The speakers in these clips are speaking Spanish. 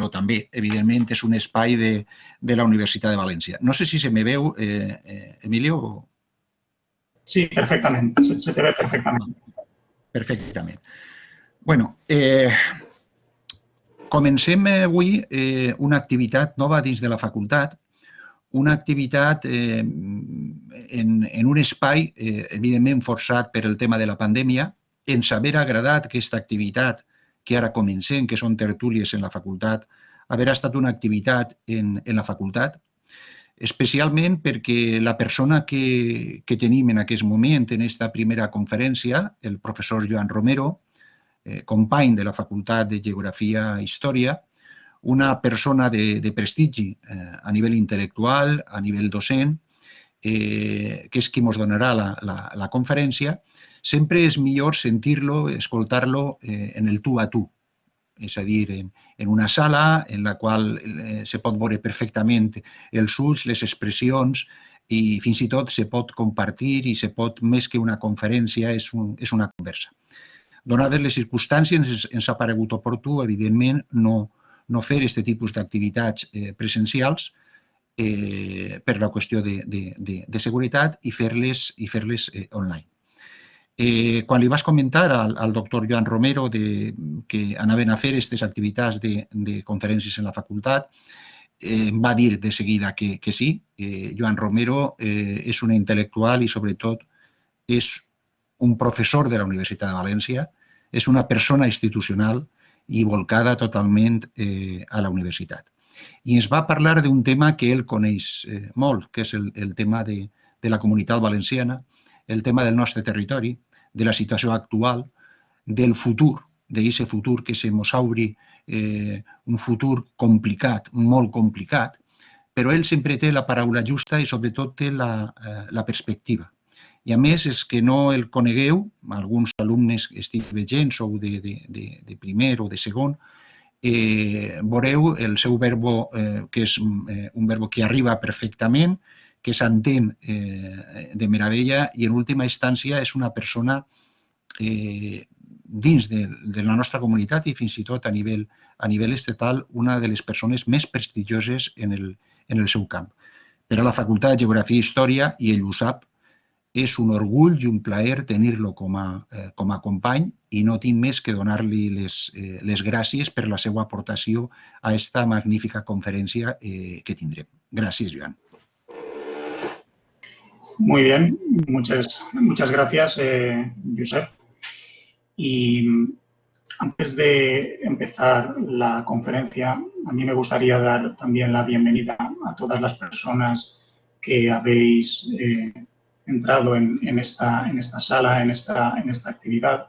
però també, evidentment, és un espai de la Universitat de València. No sé si se me veu, Emilio. Sí, perfectament. Se te ve perfectament. Perfectament. Bueno, comencem avui una activitat nova dins de la facultat, una activitat en un espai, evidentment, forçat per el tema de la pandèmia. Ens haver agradat aquesta activitat que ara comencem, que són tertúlies en la facultat, haver estat una activitat en la facultat, especialment perquè la persona que tenim en aquest moment en aquesta primera conferència, el professor Joan Romero, company de la Facultat de Geografia i Història, una persona de prestigi a nivell intel·lectual, a nivell docent, que és qui ens donarà la conferència, sempre és millor sentir-lo, escoltar-lo en el tu a tu. És a dir, en una sala en la qual se pot veure perfectament els ulls, les expressions, i fins i tot se pot compartir i se pot, més que una conferència, és una conversa. Donades les circumstàncies, ens ha paregut oportú, evidentment, no fer aquest tipus d'activitats presencials per la qüestió de seguretat i fer-les online. Quan li vas comentar al doctor Joan Romero que anaven a fer aquestes activitats de conferències en la facultat, em va dir de seguida que sí. Joan Romero és un intel·lectual i, sobretot, és un professor de la Universitat de València, és una persona institucional i volcada totalment a la universitat. I ens va parlar d'un tema que ell coneix molt, que és el tema de la comunitat valenciana, el tema del nostre territori, de la situació actual, del futur, d'aquest futur que se mos obri, un futur complicat, molt complicat, però ell sempre té la paraula justa i sobretot té la perspectiva. I a més, els que no el conegueu, alguns alumnes que estic veient, sou de primer o de segon, veureu el seu verbo, que és un verbo que arriba perfectament, que s'entén de meravella i, en última instància, és una persona dins de la nostra comunitat i fins i tot a nivell estatal, una de les persones més prestigioses en el seu camp. Per a la Facultat de Geografia i Història, i ell ho sap, és un orgull i un plaer tenir-lo com a company i no tinc més que donar-li les gràcies per la seva aportació a aquesta magnífica conferència que tindrem. Gràcies, Joan. Muy bien, muchas gracias, Josep. Y antes de empezar la conferencia, a mí me gustaría dar también la bienvenida a todas las personas que habéis entrado en esta sala, en esta actividad.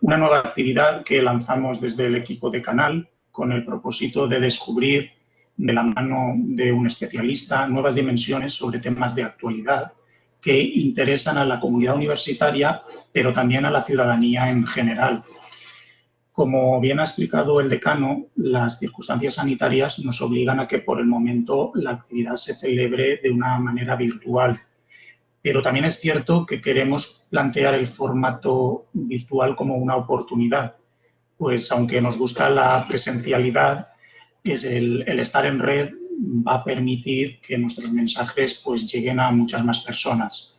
Una nueva actividad que lanzamos desde el equipo de Canal con el propósito de descubrir de la mano de un especialista nuevas dimensiones sobre temas de actualidad que interesan a la comunidad universitaria, pero también a la ciudadanía en general. Como bien ha explicado el decano, las circunstancias sanitarias nos obligan a que por el momento la actividad se celebre de una manera virtual. Pero también es cierto que queremos plantear el formato virtual como una oportunidad, pues aunque nos gusta la presencialidad, el estar en red va a permitir que nuestros mensajes pues lleguen a muchas más personas.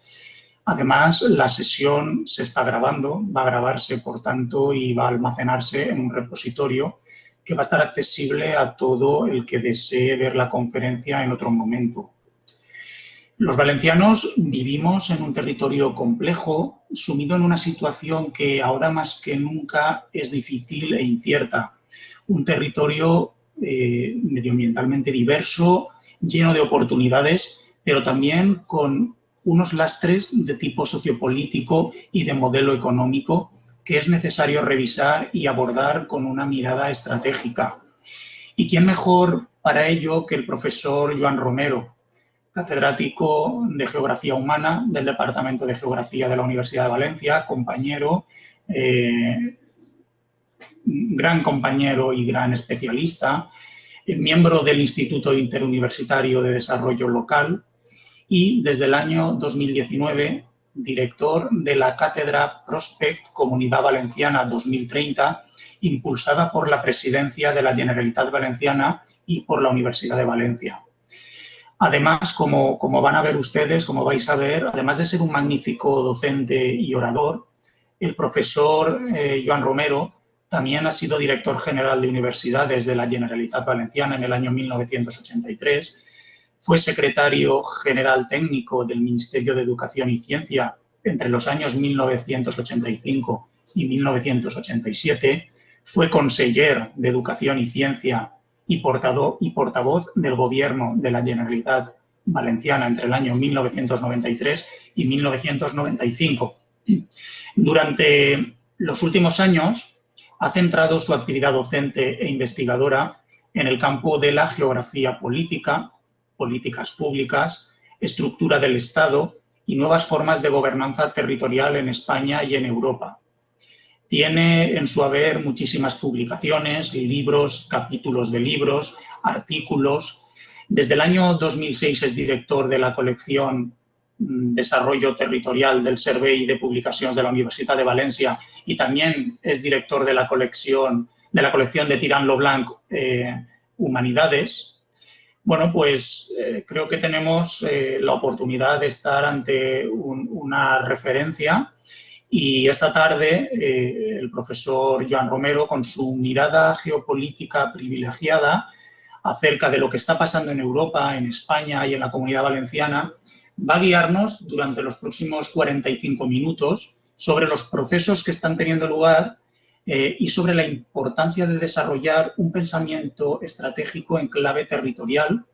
Además, la sesión se está grabando, va a grabarse, por tanto, y va a almacenarse en un repositorio que va a estar accesible a todo el que desee ver la conferencia en otro momento. Los valencianos vivimos en un territorio complejo, sumido en una situación que ahora más que nunca es difícil e incierta. Un territorio medioambientalmente diverso, lleno de oportunidades, pero también con unos lastres de tipo sociopolítico y de modelo económico que es necesario revisar y abordar con una mirada estratégica. ¿Y quién mejor para ello que el profesor Joan Romero, catedrático de Geografía Humana del Departamento de Geografía de la Universidad de Valencia, compañero, gran compañero y gran especialista, miembro del Instituto Interuniversitario de Desarrollo Local y desde el año 2019 director de la cátedra Prospect Comunidad Valenciana 2030, impulsada por la Presidencia de la Generalitat Valenciana y por la Universidad de Valencia. Además, como van a ver ustedes, como vais a ver, además de ser un magnífico docente y orador, el profesor Joan Romero también ha sido director general de universidades de la Generalitat Valenciana en el año 1983, fue secretario general técnico del Ministerio de Educación y Ciencia entre los años 1985 y 1987, fue conseller de Educación y Ciencia y portavoz del Gobierno de la Generalitat Valenciana entre el año 1993 y 1995. Durante los últimos años ha centrado su actividad docente e investigadora en el campo de la geografía política, políticas públicas, estructura del Estado y nuevas formas de gobernanza territorial en España y en Europa. Tiene en su haber muchísimas publicaciones, libros, capítulos de libros, artículos. Desde el año 2006 es director de la colección Desarrollo Territorial del Servei de Publicacions de la Universitat de Valencia y también es director de la colección de Tirant lo Blanc Humanidades. Bueno, pues creo que tenemos la oportunidad de estar ante una referencia. Y esta tarde el profesor Joan Romero, con su mirada geopolítica privilegiada acerca de lo que está pasando en Europa, en España y en la Comunidad Valenciana, va a guiarnos durante los próximos 45 minutos sobre los procesos que están teniendo lugar y sobre la importancia de desarrollar un pensamiento estratégico en clave territorial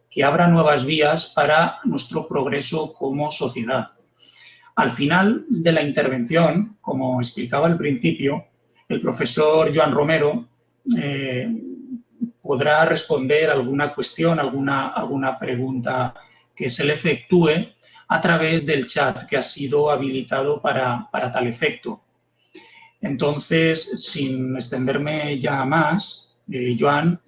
que abra nuevas vías para nuestro progreso como sociedad. Al final de la intervención, como explicaba al principio, el profesor Joan Romero podrá responder alguna cuestión, alguna pregunta que se le efectúe a través del chat que ha sido habilitado para tal efecto. Entonces, sin extenderme ya más, Joan,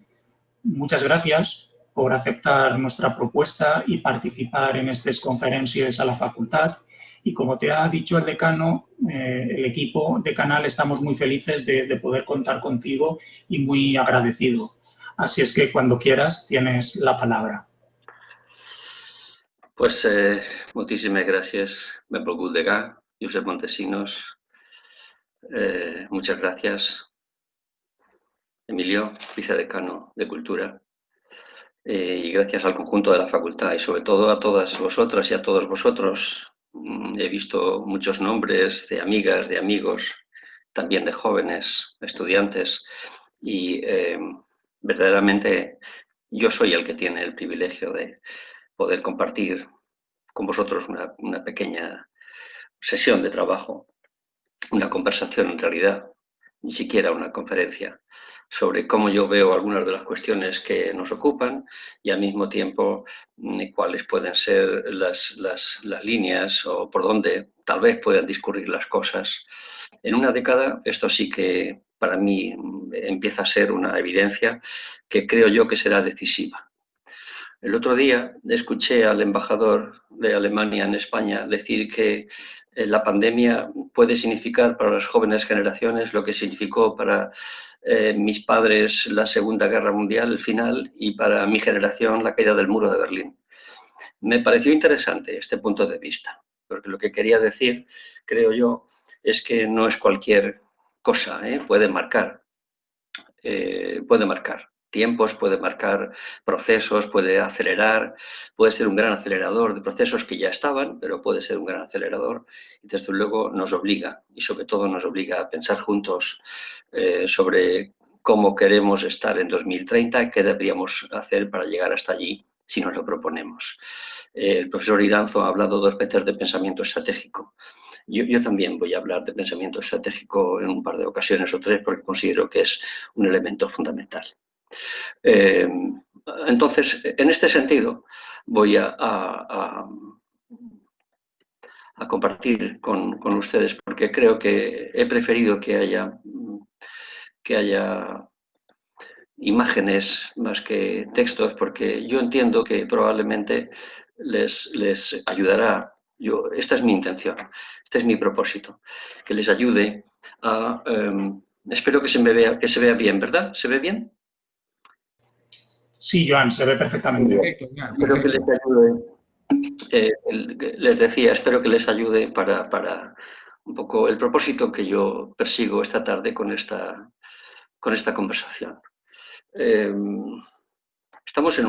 muchas gracias por aceptar nuestra propuesta y participar en estas conferencias a la facultad. Y como te ha dicho el decano, el equipo de Canal estamos muy felices de poder contar contigo y muy agradecido. Así es que cuando quieras tienes la palabra. Pues moltíssimes gràcies, benvolgut degà, Josep Montesinos. Muchas gracias, Emilio, vicedecano de Cultura. Y gracias al conjunto de la facultad y sobre todo a todas vosotras y a todos vosotros. He visto muchos nombres de amigas, de amigos, también de jóvenes, estudiantes y verdaderamente yo soy el que tiene el privilegio de poder compartir con vosotros una pequeña sesión de trabajo, una conversación en realidad, ni siquiera una conferencia, sobre cómo yo veo algunas de las cuestiones que nos ocupan y al mismo tiempo cuáles pueden ser las líneas o por dónde tal vez puedan discurrir las cosas. En una década esto sí que para mí empieza a ser una evidencia que creo yo que será decisiva. El otro día escuché al embajador de Alemania en España decir que la pandemia puede significar para las jóvenes generaciones lo que significó para mis padres la Segunda Guerra Mundial, el final, y para mi generación la caída del muro de Berlín. Me pareció interesante este punto de vista, porque lo que quería decir, creo yo, es que no es cualquier cosa, puede marcar tiempos, puede marcar procesos, puede acelerar, puede ser un gran acelerador de procesos que ya estaban, pero puede ser un gran acelerador y desde luego nos obliga y sobre todo nos obliga a pensar juntos sobre cómo queremos estar en 2030, qué deberíamos hacer para llegar hasta allí si nos lo proponemos. El profesor Iranzo ha hablado 2 veces de pensamiento estratégico. Yo también voy a hablar de pensamiento estratégico en un par de ocasiones o 3 porque considero que es un elemento fundamental. Entonces, en este sentido, voy a compartir con ustedes porque creo que he preferido que haya imágenes más que textos porque yo entiendo que probablemente les ayudará Esta es mi intención, este es mi propósito, que les ayude a... espero que se vea bien, ¿verdad? ¿Se ve bien? Sí, Joan, se ve perfectamente. Perfecto, Joan, Espero que les perfecto. ayude, les decía, espero que les ayude para un poco el propósito que yo persigo esta tarde con esta conversación. Estamos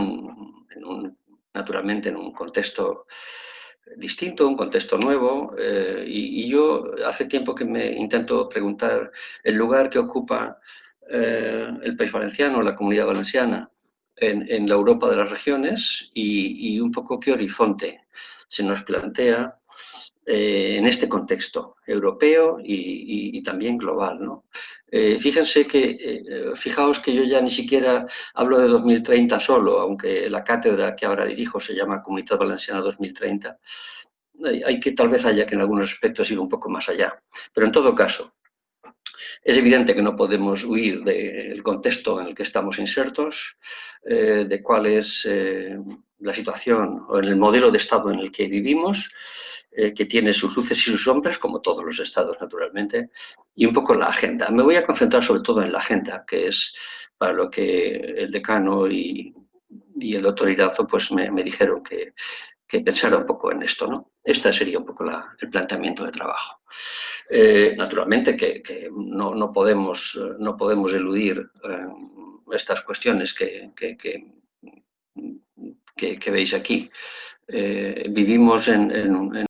naturalmente en un contexto distinto, un contexto nuevo, y yo hace tiempo que me intento preguntar el lugar que ocupa el País Valenciano, la Comunidad Valenciana, en la Europa de las regiones y un poco qué horizonte se nos plantea en este contexto europeo y también global, ¿no? Fíjense fijaos que yo ya ni siquiera hablo de 2030 solo, aunque la cátedra que ahora dirijo se llama Comunitat Valenciana 2030. Hay que tal vez haya que en algunos aspectos ir un poco más allá. Pero en todo caso, es evidente que no podemos huir del contexto en el que estamos insertos, de cuál es la situación o en el modelo de Estado en el que vivimos, que tiene sus luces y sus sombras, como todos los estados, naturalmente, y un poco la agenda. Me voy a concentrar sobre todo en la agenda, que es para lo que el decano y el doctor Irazo pues me dijeron que pensara un poco en esto, ¿no? Este sería un poco el planteamiento de trabajo. Naturalmente que no podemos eludir estas cuestiones que veis aquí. Vivimos en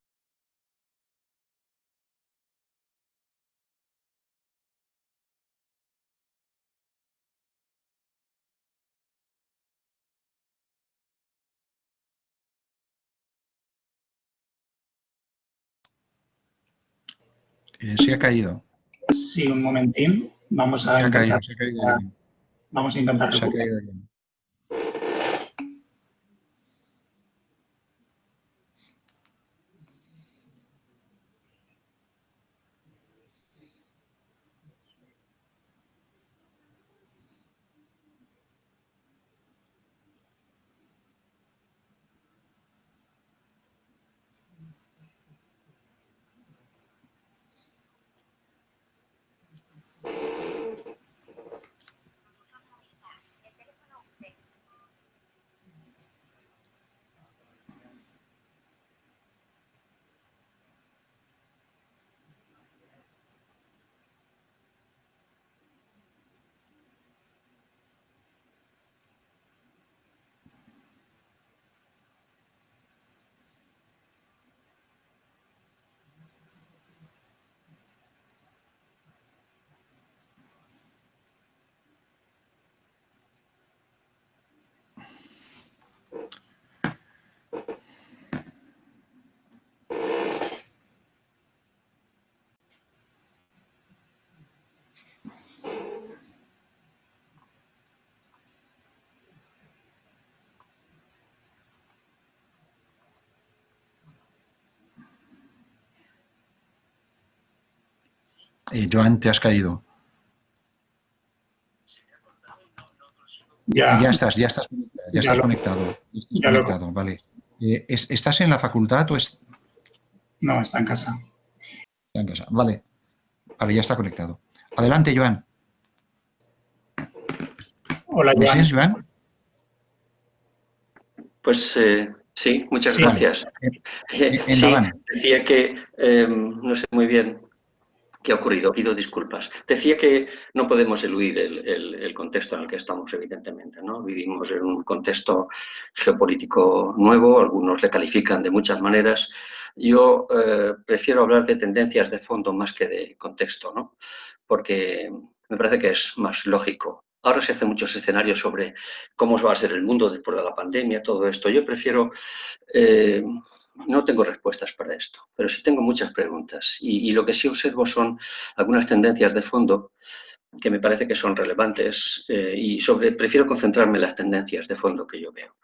Se ha caído. Sí, un momentín. Vamos a Se ha caído, intentar, se ha caído Joan. vamos a intentar Se ha recuperar. caído Joan. Joan, te has caído. Ya, Ya estás conectado, ya estás conectado. ya lo... Vale. ¿Estás en la facultad o No, está en casa. en casa? Vale. Vale, ya está conectado. Adelante, Joan. Hola, ¿Me Joan. sientes, Joan? Pues sí, muchas Sí, gracias. Sí, Endavant. decía que no sé muy bien qué ha ocurrido, pido disculpas. Decía que no podemos eludir el contexto en el que estamos, evidentemente, ¿no? Vivimos en un contexto geopolítico nuevo, algunos le califican de muchas maneras. Yo prefiero hablar de tendencias de fondo más que de contexto, ¿no? Porque me parece que es más lógico. Ahora se hacen muchos escenarios sobre cómo va a ser el mundo después de la pandemia, todo esto. Yo prefiero no tengo respuestas para esto, pero sí tengo muchas preguntas. Y lo que sí observo son algunas tendencias de fondo que me parece que son relevantes prefiero concentrarme en las tendencias de fondo que yo veo.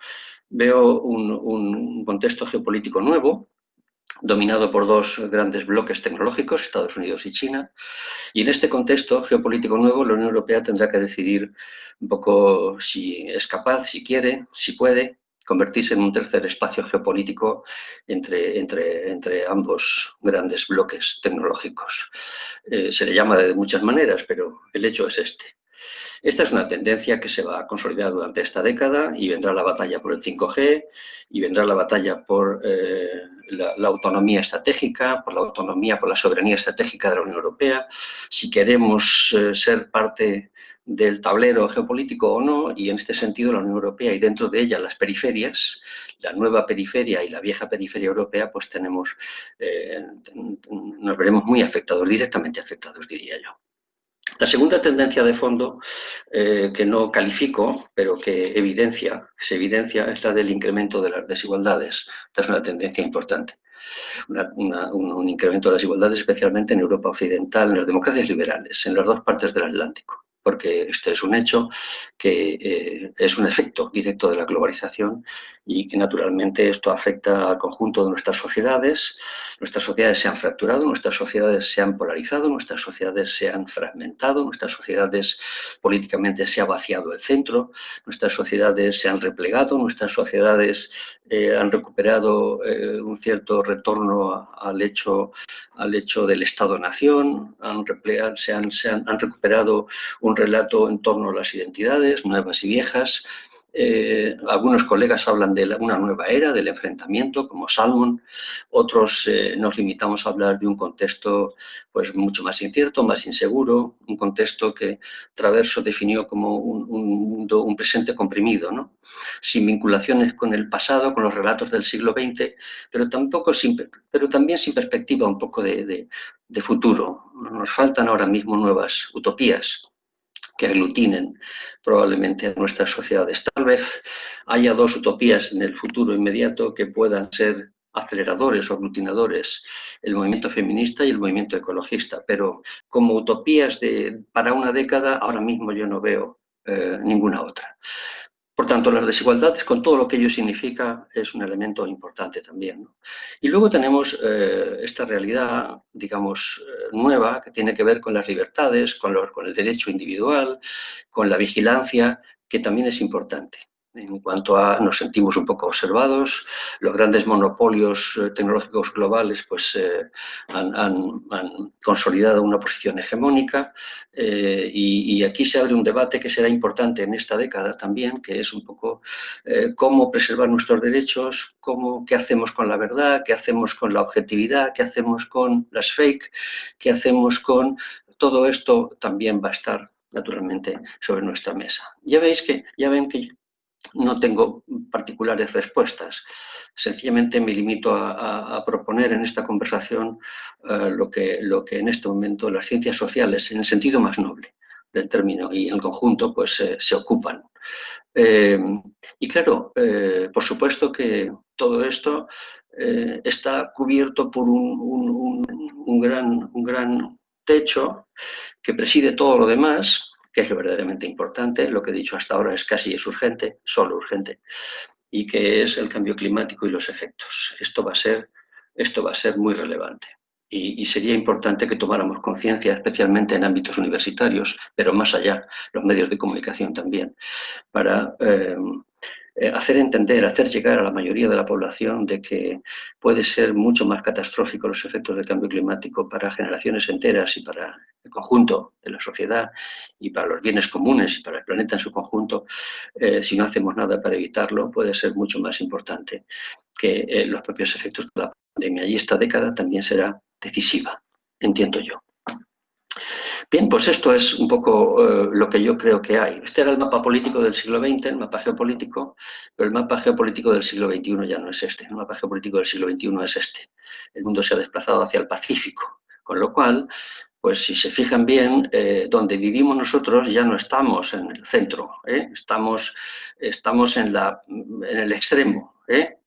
Veo un contexto geopolítico nuevo, dominado por dos grandes bloques tecnológicos, Estados Unidos y China. Y en este contexto geopolítico nuevo, la Unión Europea tendrá que decidir un poco si es capaz, si quiere, si puede convertirse en un tercer espacio geopolítico entre ambos grandes bloques tecnológicos. Se le llama de muchas maneras, pero el hecho es este. Esta es una tendencia que se va a consolidar durante esta década y vendrá la batalla por el 5G y vendrá la batalla por la autonomía estratégica, por la autonomía, por la soberanía estratégica de la Unión Europea, si queremos ser parte del tablero geopolítico o no, y en este sentido la Unión Europea y dentro de ella las periferias, la nueva periferia y la vieja periferia europea, pues nos veremos muy afectados, directamente afectados, diría yo. La segunda tendencia de fondo, que no califico, pero que se evidencia, es la del incremento de las desigualdades. Esta es una tendencia importante. Un incremento de las desigualdades, especialmente en Europa Occidental, en las democracias liberales, en las dos partes del Atlántico, porque este es un hecho que es un efecto directo de la globalización y que naturalmente esto afecta al conjunto de nuestras sociedades. Nuestras sociedades se han fracturado, nuestras sociedades se han polarizado, nuestras sociedades se han fragmentado, nuestras sociedades políticamente se ha vaciado el centro, nuestras sociedades se han replegado, nuestras sociedades han recuperado un cierto retorno al hecho del Estado-nación, han recuperado un relato en torno a las identidades nuevas y viejas. Algunos colegas hablan de una nueva era, del enfrentamiento, como Salmon. Otros nos limitamos a hablar de un contexto pues, mucho más incierto, más inseguro, un contexto que Traverso definió como un presente comprimido, ¿no? Sin vinculaciones con el pasado, con los relatos del siglo XX, pero también sin perspectiva un poco de futuro. Nos faltan ahora mismo nuevas utopías que aglutinen probablemente a nuestras sociedades. Tal vez haya dos utopías en el futuro inmediato que puedan ser aceleradores o aglutinadores, el movimiento feminista y el movimiento ecologista, pero como utopías para una década, ahora mismo yo no veo ninguna otra. Por tanto, las desigualdades, con todo lo que ello significa, es un elemento importante también, ¿no? Y luego tenemos esta realidad, digamos, nueva, que tiene que ver con las libertades, con el derecho individual, con la vigilancia, que también es importante. En cuanto a nos sentimos un poco observados, los grandes monopolios tecnológicos globales pues, han consolidado una posición hegemónica y aquí se abre un debate que será importante en esta década también, que es un poco cómo preservar nuestros derechos, qué hacemos con la verdad, qué hacemos con la objetividad, qué hacemos con las fake, qué hacemos con... Todo esto también va a estar naturalmente sobre nuestra mesa. Ya ven que no tengo particulares respuestas. Sencillamente me limito a proponer en esta conversación lo que en este momento las ciencias sociales, en el sentido más noble del término y en conjunto, pues se ocupan. Y claro, por supuesto que todo esto está cubierto por un gran techo que preside todo lo demás, que es lo verdaderamente importante. Lo que he dicho hasta ahora es urgente, solo urgente, y que es el cambio climático y los efectos. Esto va a ser muy relevante. Y sería importante que tomáramos conciencia, especialmente en ámbitos universitarios, pero más allá, los medios de comunicación también, para hacer entender, hacer llegar a la mayoría de la población de que puede ser mucho más catastrófico los efectos del cambio climático para generaciones enteras y para el conjunto de la sociedad y para los bienes comunes y para el planeta en su conjunto, si no hacemos nada para evitarlo, puede ser mucho más importante que los propios efectos de la pandemia. Y esta década también será decisiva, entiendo yo. Bien, pues esto es un poco lo que yo creo que hay. Este era el mapa político del siglo XX, el mapa geopolítico, pero el mapa geopolítico del siglo XXI ya no es este. El mapa geopolítico del siglo XXI es este. El mundo se ha desplazado hacia el Pacífico, con lo cual, pues si se fijan bien, donde vivimos nosotros ya no estamos en el centro, estamos en el extremo,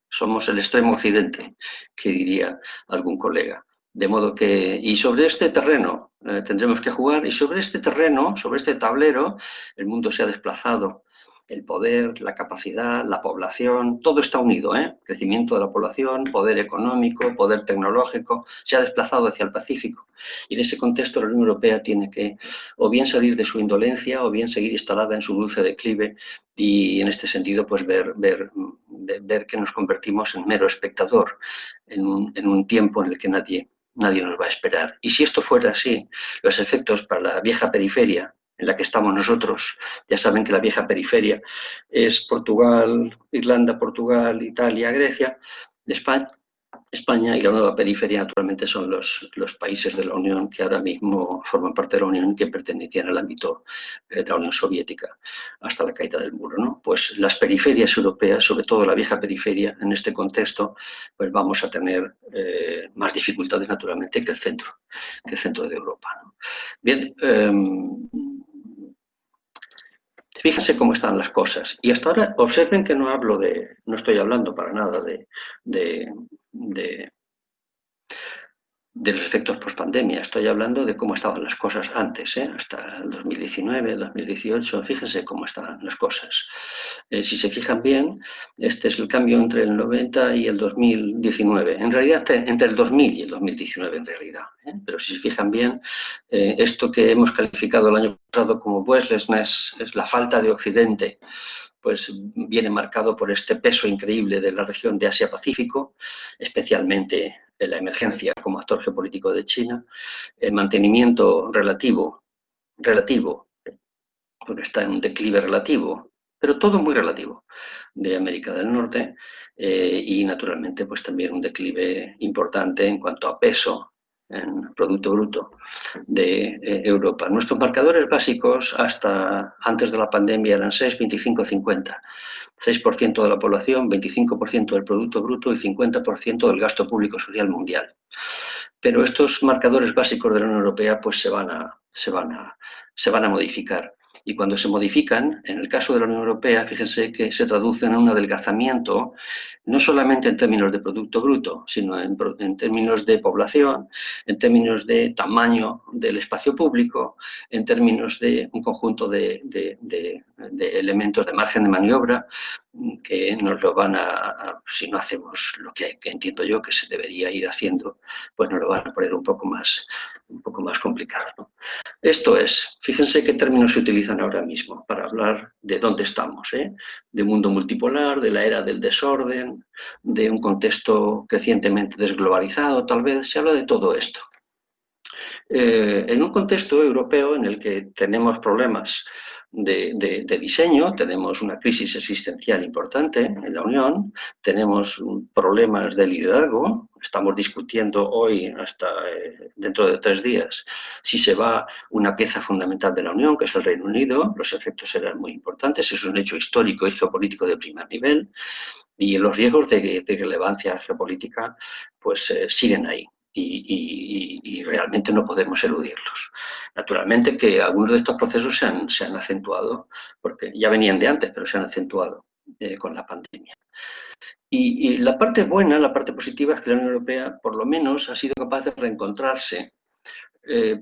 somos el extremo occidente, que diría algún colega. De modo que, y sobre este terreno tendremos que jugar, y sobre este terreno, sobre este tablero, el mundo se ha desplazado el poder, la capacidad, la población, todo está unido, ¿eh? Crecimiento de la población, poder económico, poder tecnológico, se ha desplazado hacia el Pacífico. Y en ese contexto la Unión Europea tiene que o bien salir de su indolencia o bien seguir instalada en su dulce declive y en este sentido pues ver que nos convertimos en mero espectador en un tiempo en el que nadie nos va a esperar. Y si esto fuera así, los efectos para la vieja periferia en la que estamos nosotros, ya saben que la vieja periferia es Portugal, Irlanda, Portugal, Italia, Grecia, de España, y la nueva periferia naturalmente son los países de la Unión que ahora mismo forman parte de la Unión y que pertenecían al ámbito de la Unión Soviética hasta la caída del muro, ¿no? Pues las periferias europeas, sobre todo la vieja periferia, en este contexto, pues vamos a tener más dificultades naturalmente que el centro de Europa, ¿no? Bien, fíjense cómo están las cosas. Y hasta ahora observen que no estoy hablando para nada de los efectos post-pandemia. Estoy hablando de cómo estaban las cosas antes, hasta el 2019, 2018. Fíjense cómo estaban las cosas. Si se fijan bien, este es el cambio entre el 90 y el 2019. En realidad, entre el 2000 y el 2019, en realidad. Pero si se fijan bien, esto que hemos calificado el año pasado como voicelessness, es la falta de Occidente, pues viene marcado por este peso increíble de la región de Asia-Pacífico, especialmente en la emergencia como actor geopolítico de China, el mantenimiento relativo, porque está en un declive relativo, pero todo muy relativo, de América del Norte, y naturalmente pues también un declive importante en cuanto a peso en Producto Bruto de Europa. Nuestros marcadores básicos hasta antes de la pandemia eran 6, 25, 50. 6% de la población, 25% del Producto Bruto y 50% del gasto público social mundial. Pero estos marcadores básicos de la Unión Europea pues se van a modificar. Y cuando se modifican, en el caso de la Unión Europea, fíjense que se traducen en un adelgazamiento, no solamente en términos de Producto Bruto, sino en términos de población, en términos de tamaño del espacio público, en términos de un conjunto de elementos de margen de maniobra que nos lo van si no hacemos lo que entiendo yo que se debería ir haciendo, pues nos lo van a poner un poco más complicado, ¿no? Esto es, fíjense qué términos se utilizan ahora mismo para hablar de dónde estamos, de mundo multipolar, de la era del desorden, de un contexto crecientemente desglobalizado, tal vez, se habla de todo esto. En un contexto europeo en el que tenemos problemas de diseño, tenemos una crisis existencial importante en la Unión, tenemos problemas de liderazgo, estamos discutiendo hoy, hasta dentro de 3 días, si se va una pieza fundamental de la Unión, que es el Reino Unido, los efectos serán muy importantes, es un hecho histórico y geopolítico de primer nivel, y los riesgos de relevancia geopolítica pues siguen ahí. Y realmente no podemos eludirlos. Naturalmente que algunos de estos procesos se han acentuado, porque ya venían de antes, pero se han acentuado con la pandemia. Y la parte buena, la parte positiva es que la Unión Europea por lo menos ha sido capaz de reencontrarse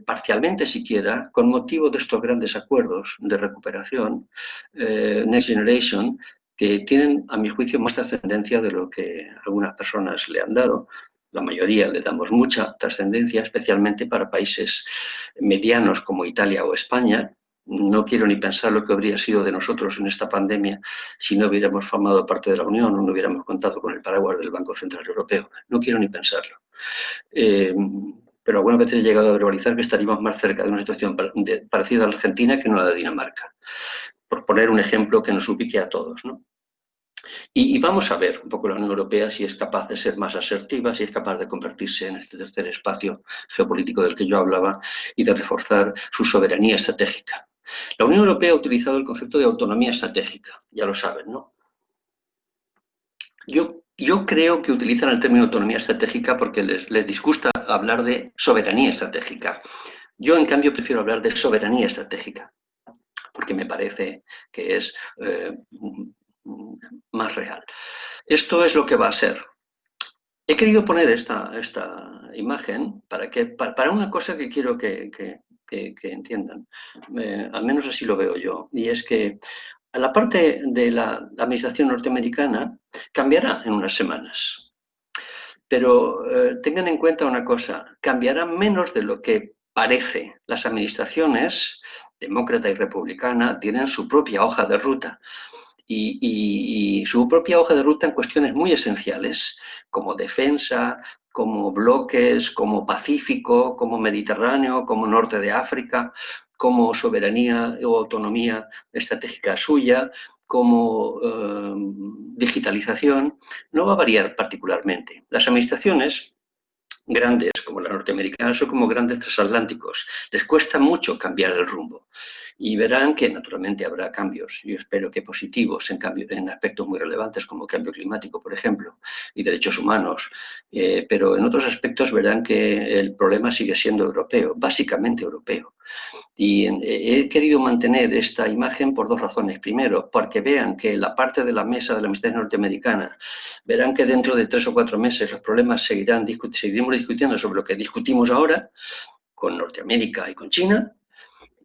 parcialmente siquiera, con motivo de estos grandes acuerdos de recuperación, Next Generation, que tienen, a mi juicio, más trascendencia de lo que algunas personas le han dado. La mayoría le damos mucha trascendencia, especialmente para países medianos como Italia o España. No quiero ni pensar lo que habría sido de nosotros en esta pandemia si no hubiéramos formado parte de la Unión o no hubiéramos contado con el paraguas del Banco Central Europeo. No quiero ni pensarlo. Pero algunas veces he llegado a verbalizar que estaríamos más cerca de una situación parecida a la Argentina que no a la de Dinamarca, por poner un ejemplo que nos ubique a todos, ¿no? Y vamos a ver un poco la Unión Europea si es capaz de ser más asertiva, si es capaz de convertirse en este tercer espacio geopolítico del que yo hablaba y de reforzar su soberanía estratégica. La Unión Europea ha utilizado el concepto de autonomía estratégica, ya lo saben, ¿no? Yo creo que utilizan el término autonomía estratégica porque les disgusta hablar de soberanía estratégica. Yo, en cambio, prefiero hablar de soberanía estratégica, porque me parece que es más real. Esto es lo que va a ser. He querido poner esta imagen para una cosa que quiero que entiendan. Al menos así lo veo yo, y es que la parte de la administración norteamericana cambiará en unas semanas. Pero tengan en cuenta una cosa, cambiará menos de lo que parece. Las administraciones, demócrata y republicana, tienen su propia hoja de ruta. Y su propia hoja de ruta en cuestiones muy esenciales, como defensa, como bloques, como Pacífico, como Mediterráneo, como Norte de África, como soberanía o autonomía estratégica suya, como digitalización, no va a variar particularmente. Las administraciones grandes como la norteamericana son como grandes transatlánticos. Les cuesta mucho cambiar el rumbo. Y verán que naturalmente habrá cambios, yo espero que positivos, en aspectos muy relevantes como cambio climático, por ejemplo, y derechos humanos, pero en otros aspectos verán que el problema sigue siendo europeo, básicamente europeo. Y he querido mantener esta imagen por dos razones. Primero, porque vean que la parte de la mesa de la administración norteamericana, verán que dentro de 3 o 4 meses los problemas seguiremos discutiendo sobre lo que discutimos ahora, con Norteamérica y con China.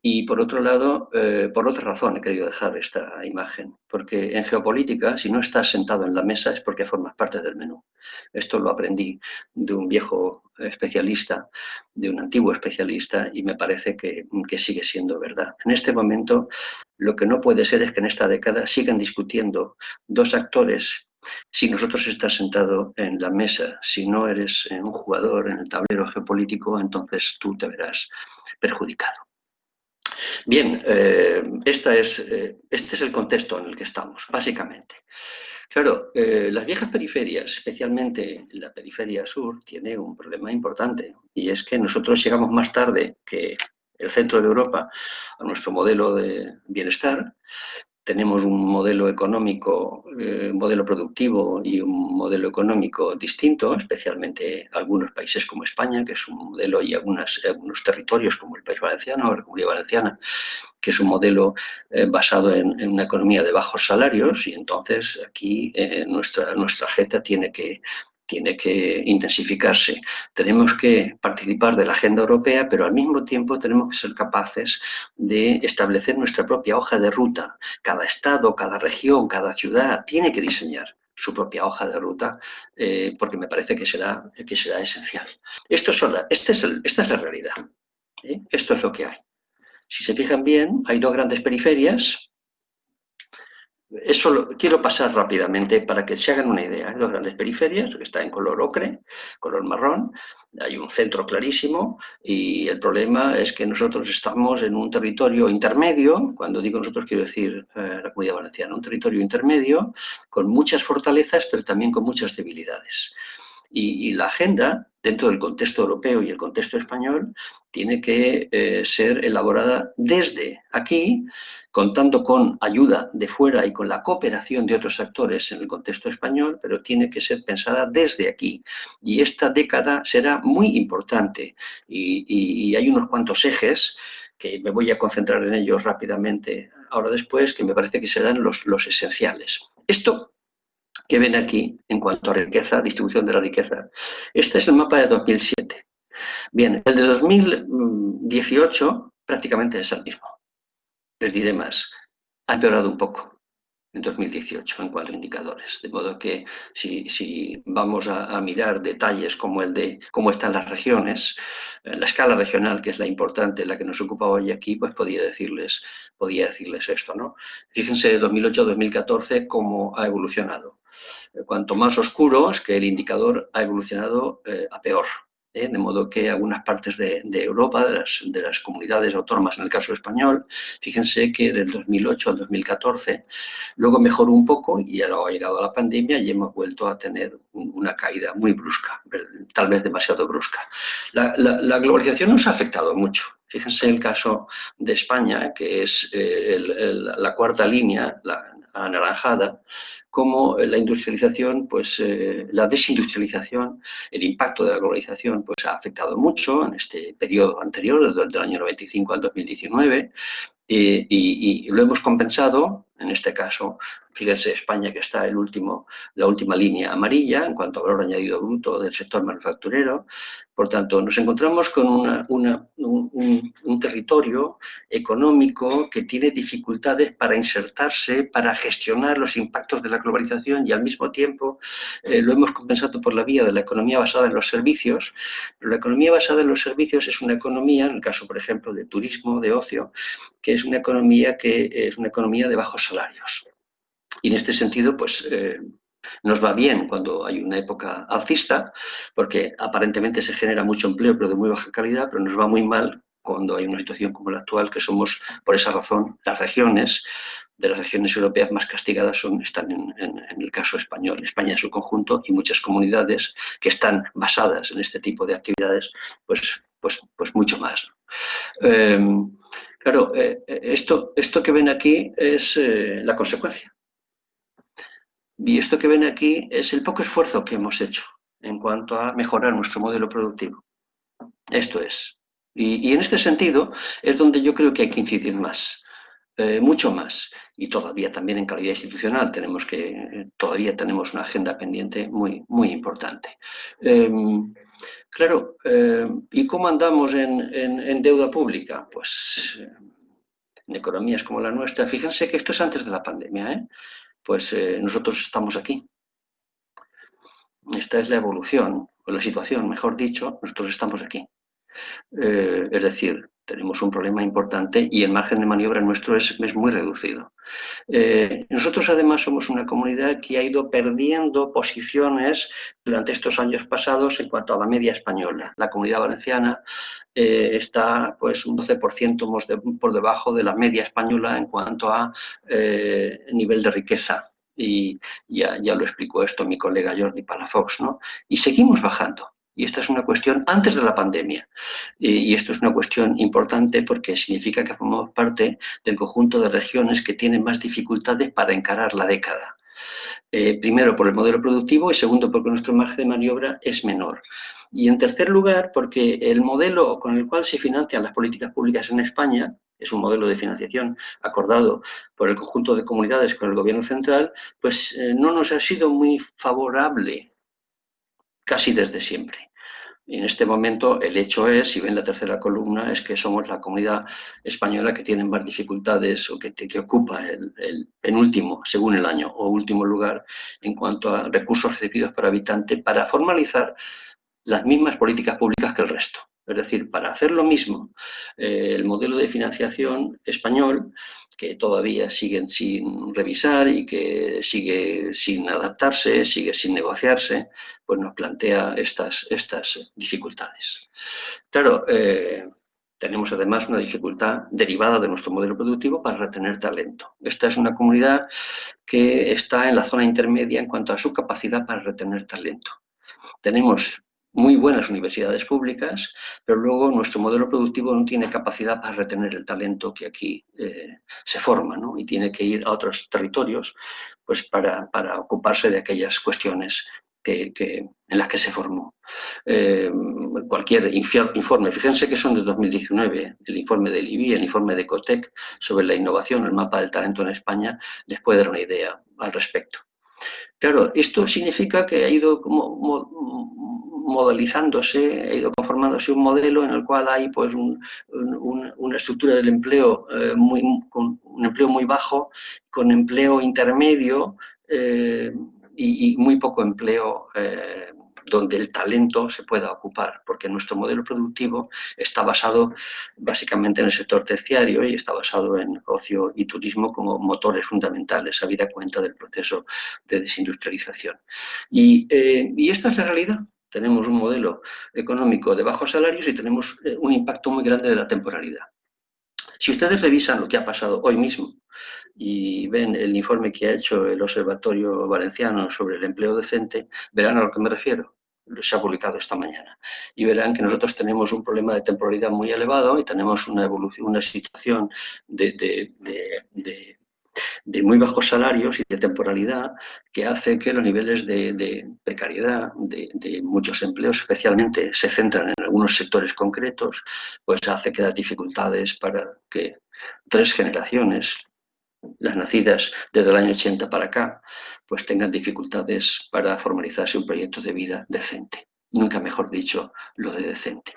Y por otro lado, por otra razón he querido dejar esta imagen, porque en geopolítica, si no estás sentado en la mesa es porque formas parte del menú. Esto lo aprendí de un viejo especialista, de un antiguo especialista, y me parece que sigue siendo verdad. En este momento, lo que no puede ser es que en esta década sigan discutiendo dos actores. Si nosotros estás sentado en la mesa, si no eres un jugador en el tablero geopolítico, entonces tú te verás perjudicado. Bien, este es el contexto en el que estamos, básicamente. Claro, las viejas periferias, especialmente la periferia sur, tiene un problema importante, y es que nosotros llegamos más tarde que el centro de Europa a nuestro modelo de bienestar. Tenemos un modelo económico, un modelo productivo y un modelo económico distinto, especialmente algunos países como España, que es un modelo, y algunos territorios como el País Valenciano o la Comunidad Valenciana, que es un modelo basado en una economía de bajos salarios, y entonces aquí nuestra agenda tiene que intensificarse. Tenemos que participar de la agenda europea, pero al mismo tiempo tenemos que ser capaces de establecer nuestra propia hoja de ruta. Cada estado, cada región, cada ciudad tiene que diseñar su propia hoja de ruta, porque me parece que será esencial. Esta es la realidad. Esto es lo que hay. Si se fijan bien, hay dos grandes periferias. Eso quiero pasar rápidamente para que se hagan una idea. Hay dos grandes periferias, que está en color ocre, color marrón. Hay un centro clarísimo, y el problema es que nosotros estamos en un territorio intermedio. Cuando digo nosotros quiero decir la Comunidad Valenciana, un territorio intermedio con muchas fortalezas pero también con muchas debilidades. Y la agenda, dentro del contexto europeo y el contexto español, tiene que ser elaborada desde aquí, contando con ayuda de fuera y con la cooperación de otros actores en el contexto español, pero tiene que ser pensada desde aquí. Y esta década será muy importante, y hay unos cuantos ejes que me voy a concentrar en ellos rápidamente ahora después, que me parece que serán los esenciales. Esto que ven aquí en cuanto a riqueza, distribución de la riqueza, este es el mapa de 2007. Bien, el de 2018 prácticamente es el mismo. Les diré más, ha empeorado un poco en 2018 en cuanto a indicadores, de modo que si vamos a mirar detalles como el de cómo están las regiones, la escala regional, que es la importante, la que nos ocupa hoy aquí, pues podía decirles esto, ¿no? Fíjense de 2008 a 2014 cómo ha evolucionado. Cuanto más oscuro es que el indicador ha evolucionado a peor. De modo que algunas partes de Europa, de las comunidades autónomas, en el caso español, fíjense que del 2008 al 2014, luego mejoró un poco y ahora ha llegado la pandemia y hemos vuelto a tener una caída muy brusca, tal vez demasiado brusca. La globalización nos ha afectado mucho. Fíjense el caso de España, que es la cuarta línea, la anaranjada, como la industrialización, pues la desindustrialización, el impacto de la globalización, pues ha afectado mucho en este periodo anterior, desde el año 95 al 2019, y lo hemos compensado En este caso, fíjense, España, que está la última línea amarilla en cuanto a valor añadido bruto del sector manufacturero. Por tanto, nos encontramos con un territorio económico que tiene dificultades para insertarse, para gestionar los impactos de la globalización y al mismo tiempo lo hemos compensado por la vía de la economía basada en los servicios. Pero la economía basada en los servicios es una economía, en el caso, por ejemplo, de turismo, de ocio, que es una economía de bajos salarios. Y en este sentido, pues nos va bien cuando hay una época alcista, porque aparentemente se genera mucho empleo, pero de muy baja calidad, pero nos va muy mal cuando hay una situación como la actual, que somos, por esa razón, las regiones europeas más castigadas están en el caso español, España en su conjunto, y muchas comunidades que están basadas en este tipo de actividades, pues mucho más. Claro, esto que ven aquí es la consecuencia. Y esto que ven aquí es el poco esfuerzo que hemos hecho en cuanto a mejorar nuestro modelo productivo. Esto es. Y en este sentido es donde yo creo que hay que incidir más, mucho más. Y todavía también en calidad institucional todavía tenemos una agenda pendiente muy, muy importante. Claro, ¿y cómo andamos en deuda pública? Pues en economías como la nuestra, fíjense que esto es antes de la pandemia, ¿eh? Pues nosotros estamos aquí. Esta es la evolución, o la situación, mejor dicho, nosotros estamos aquí. Es decir, tenemos un problema importante y el margen de maniobra nuestro es muy reducido. Nosotros además somos una comunidad que ha ido perdiendo posiciones durante estos años pasados en cuanto a la media española. La Comunidad Valenciana está pues un 12% por debajo de la media española en cuanto a nivel de riqueza. Y ya lo explicó esto mi colega Jordi Palafox, ¿no? Y seguimos bajando. Y esta es una cuestión antes de la pandemia. Y esto es una cuestión importante porque significa que formamos parte del conjunto de regiones que tienen más dificultades para encarar la década. Primero, por el modelo productivo y segundo, porque nuestro margen de maniobra es menor. Y en tercer lugar, porque el modelo con el cual se financian las políticas públicas en España es un modelo de financiación acordado por el conjunto de comunidades con el gobierno central, pues no nos ha sido muy favorable casi desde siempre. Y en este momento el hecho es, si ven la tercera columna, es que somos la comunidad española que tiene más dificultades o que ocupa el penúltimo, según el año, o último lugar en cuanto a recursos recibidos por habitante para formalizar las mismas políticas públicas que el resto. Es decir, para hacer lo mismo, el modelo de financiación español, que todavía siguen sin revisar y que sigue sin adaptarse, sigue sin negociarse, pues nos plantea estas dificultades. Claro, tenemos además una dificultad derivada de nuestro modelo productivo para retener talento. Esta es una comunidad que está en la zona intermedia en cuanto a su capacidad para retener talento. Tenemos muy buenas universidades públicas, pero luego nuestro modelo productivo no tiene capacidad para retener el talento que aquí se forma, ¿no? Y tiene que ir a otros territorios pues para ocuparse de aquellas cuestiones en las que se formó. Cualquier informe, fíjense que son de 2019, el informe del IBI, el informe de Ecotec sobre la innovación, el mapa del talento en España, les puede dar una idea al respecto. Claro, esto significa que ha ido como modelizándose, ha ido conformándose un modelo en el cual hay pues una estructura del empleo con un empleo muy bajo, con empleo intermedio y muy poco empleo donde el talento se pueda ocupar, porque nuestro modelo productivo está basado básicamente en el sector terciario y está basado en ocio y turismo como motores fundamentales, habida cuenta del proceso de desindustrialización. Y esta es la realidad. Tenemos un modelo económico de bajos salarios y tenemos un impacto muy grande de la temporalidad. Si ustedes revisan lo que ha pasado hoy mismo y ven el informe que ha hecho el Observatorio Valenciano sobre el empleo decente, verán a lo que me refiero. Se ha publicado esta mañana. Y verán que nosotros tenemos un problema de temporalidad muy elevado y tenemos una evolución, una situación de muy bajos salarios y de temporalidad que hace que los niveles de precariedad de muchos empleos, especialmente se centran en algunos sectores concretos, pues hace que las dificultades para que 3 generaciones las nacidas desde el año 80 para acá, pues tengan dificultades para formalizarse un proyecto de vida decente. Nunca mejor dicho lo de decente.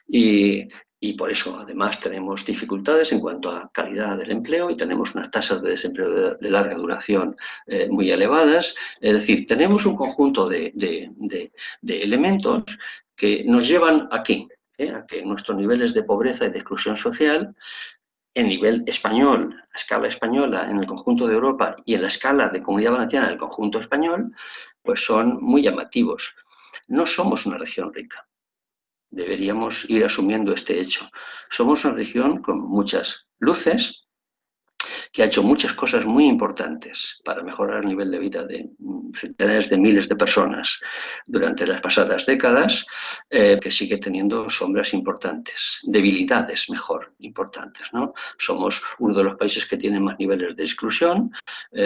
Y por eso, además, tenemos dificultades en cuanto a calidad del empleo y tenemos unas tasas de desempleo de larga duración muy elevadas. Es decir, tenemos un conjunto de elementos que nos llevan aquí, a que nuestros niveles de pobreza y de exclusión social, en nivel español, a escala española en el conjunto de Europa y en la escala de Comunidad Valenciana en el conjunto español, pues son muy llamativos. No somos una región rica. Deberíamos ir asumiendo este hecho. Somos una región con muchas luces, que ha hecho muchas cosas muy importantes para mejorar el nivel de vida de centenares de miles de personas durante las pasadas décadas, que sigue teniendo sombras importantes, debilidades, mejor, importantes, ¿no? Somos uno de los países que tiene más niveles de exclusión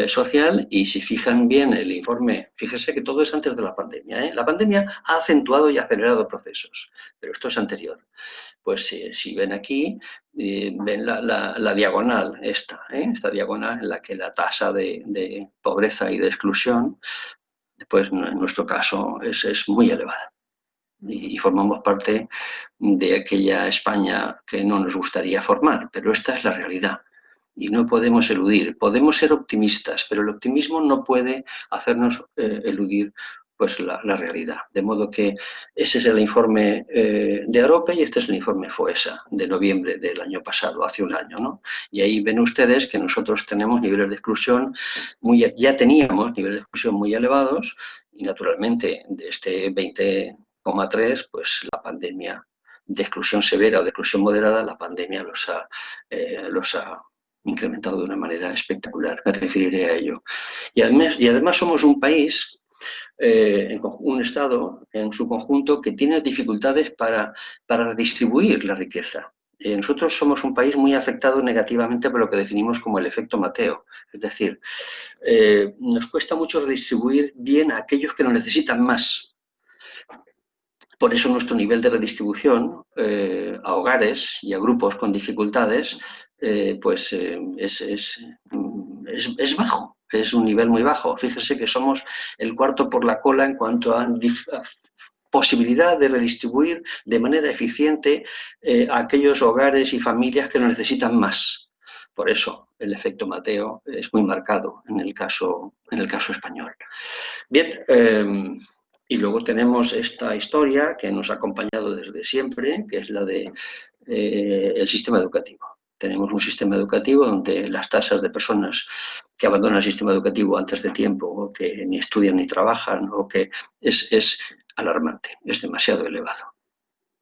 social y si fijan bien el informe, fíjese que todo es antes de la pandemia, ¿eh? La pandemia ha acentuado y acelerado procesos, pero esto es anterior. Pues si ven aquí, ven la diagonal esta diagonal en la que la tasa de pobreza y de exclusión, pues en nuestro caso es muy elevada. Y formamos parte de aquella España que no nos gustaría formar, pero esta es la realidad. Y no podemos eludir. Podemos ser optimistas, pero el optimismo no puede hacernos eludir pues la realidad. De modo que ese es el informe de Arope y este es el informe FOESA de noviembre del año pasado, hace un año, ¿no? Y ahí ven ustedes que nosotros tenemos niveles de exclusión, ya teníamos niveles de exclusión muy elevados y naturalmente de este 20,3, pues la pandemia de exclusión severa o de exclusión moderada, la pandemia los ha incrementado de una manera espectacular. Me referiré a ello. Y además somos un país, un Estado en su conjunto que tiene dificultades para redistribuir la riqueza. Nosotros somos un país muy afectado negativamente por lo que definimos como el efecto Mateo. Es decir, nos cuesta mucho redistribuir bien a aquellos que lo necesitan más. Por eso nuestro nivel de redistribución a hogares y a grupos con dificultades es bajo, es un nivel muy bajo. Fíjense que somos el cuarto por la cola en cuanto a posibilidad de redistribuir de manera eficiente a aquellos hogares y familias que lo necesitan más. Por eso el efecto Mateo es muy marcado en el caso español. Bien, y luego tenemos esta historia que nos ha acompañado desde siempre, que es la de el sistema educativo. Tenemos un sistema educativo donde las tasas de personas que abandonan el sistema educativo antes de tiempo, o que ni estudian ni trabajan, o que es alarmante, es demasiado elevado.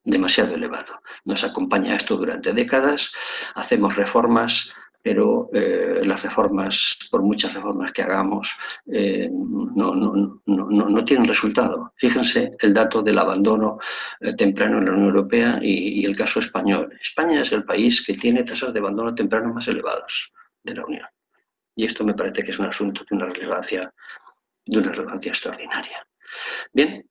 Demasiado elevado. Nos acompaña esto durante décadas, hacemos reformas, pero las reformas, por muchas reformas que hagamos, no tienen resultado. Fíjense el dato del abandono temprano en la Unión Europea y el caso español. España es el país que tiene tasas de abandono temprano más elevadas de la Unión. Y esto me parece que es un asunto de una relevancia extraordinaria. Bien.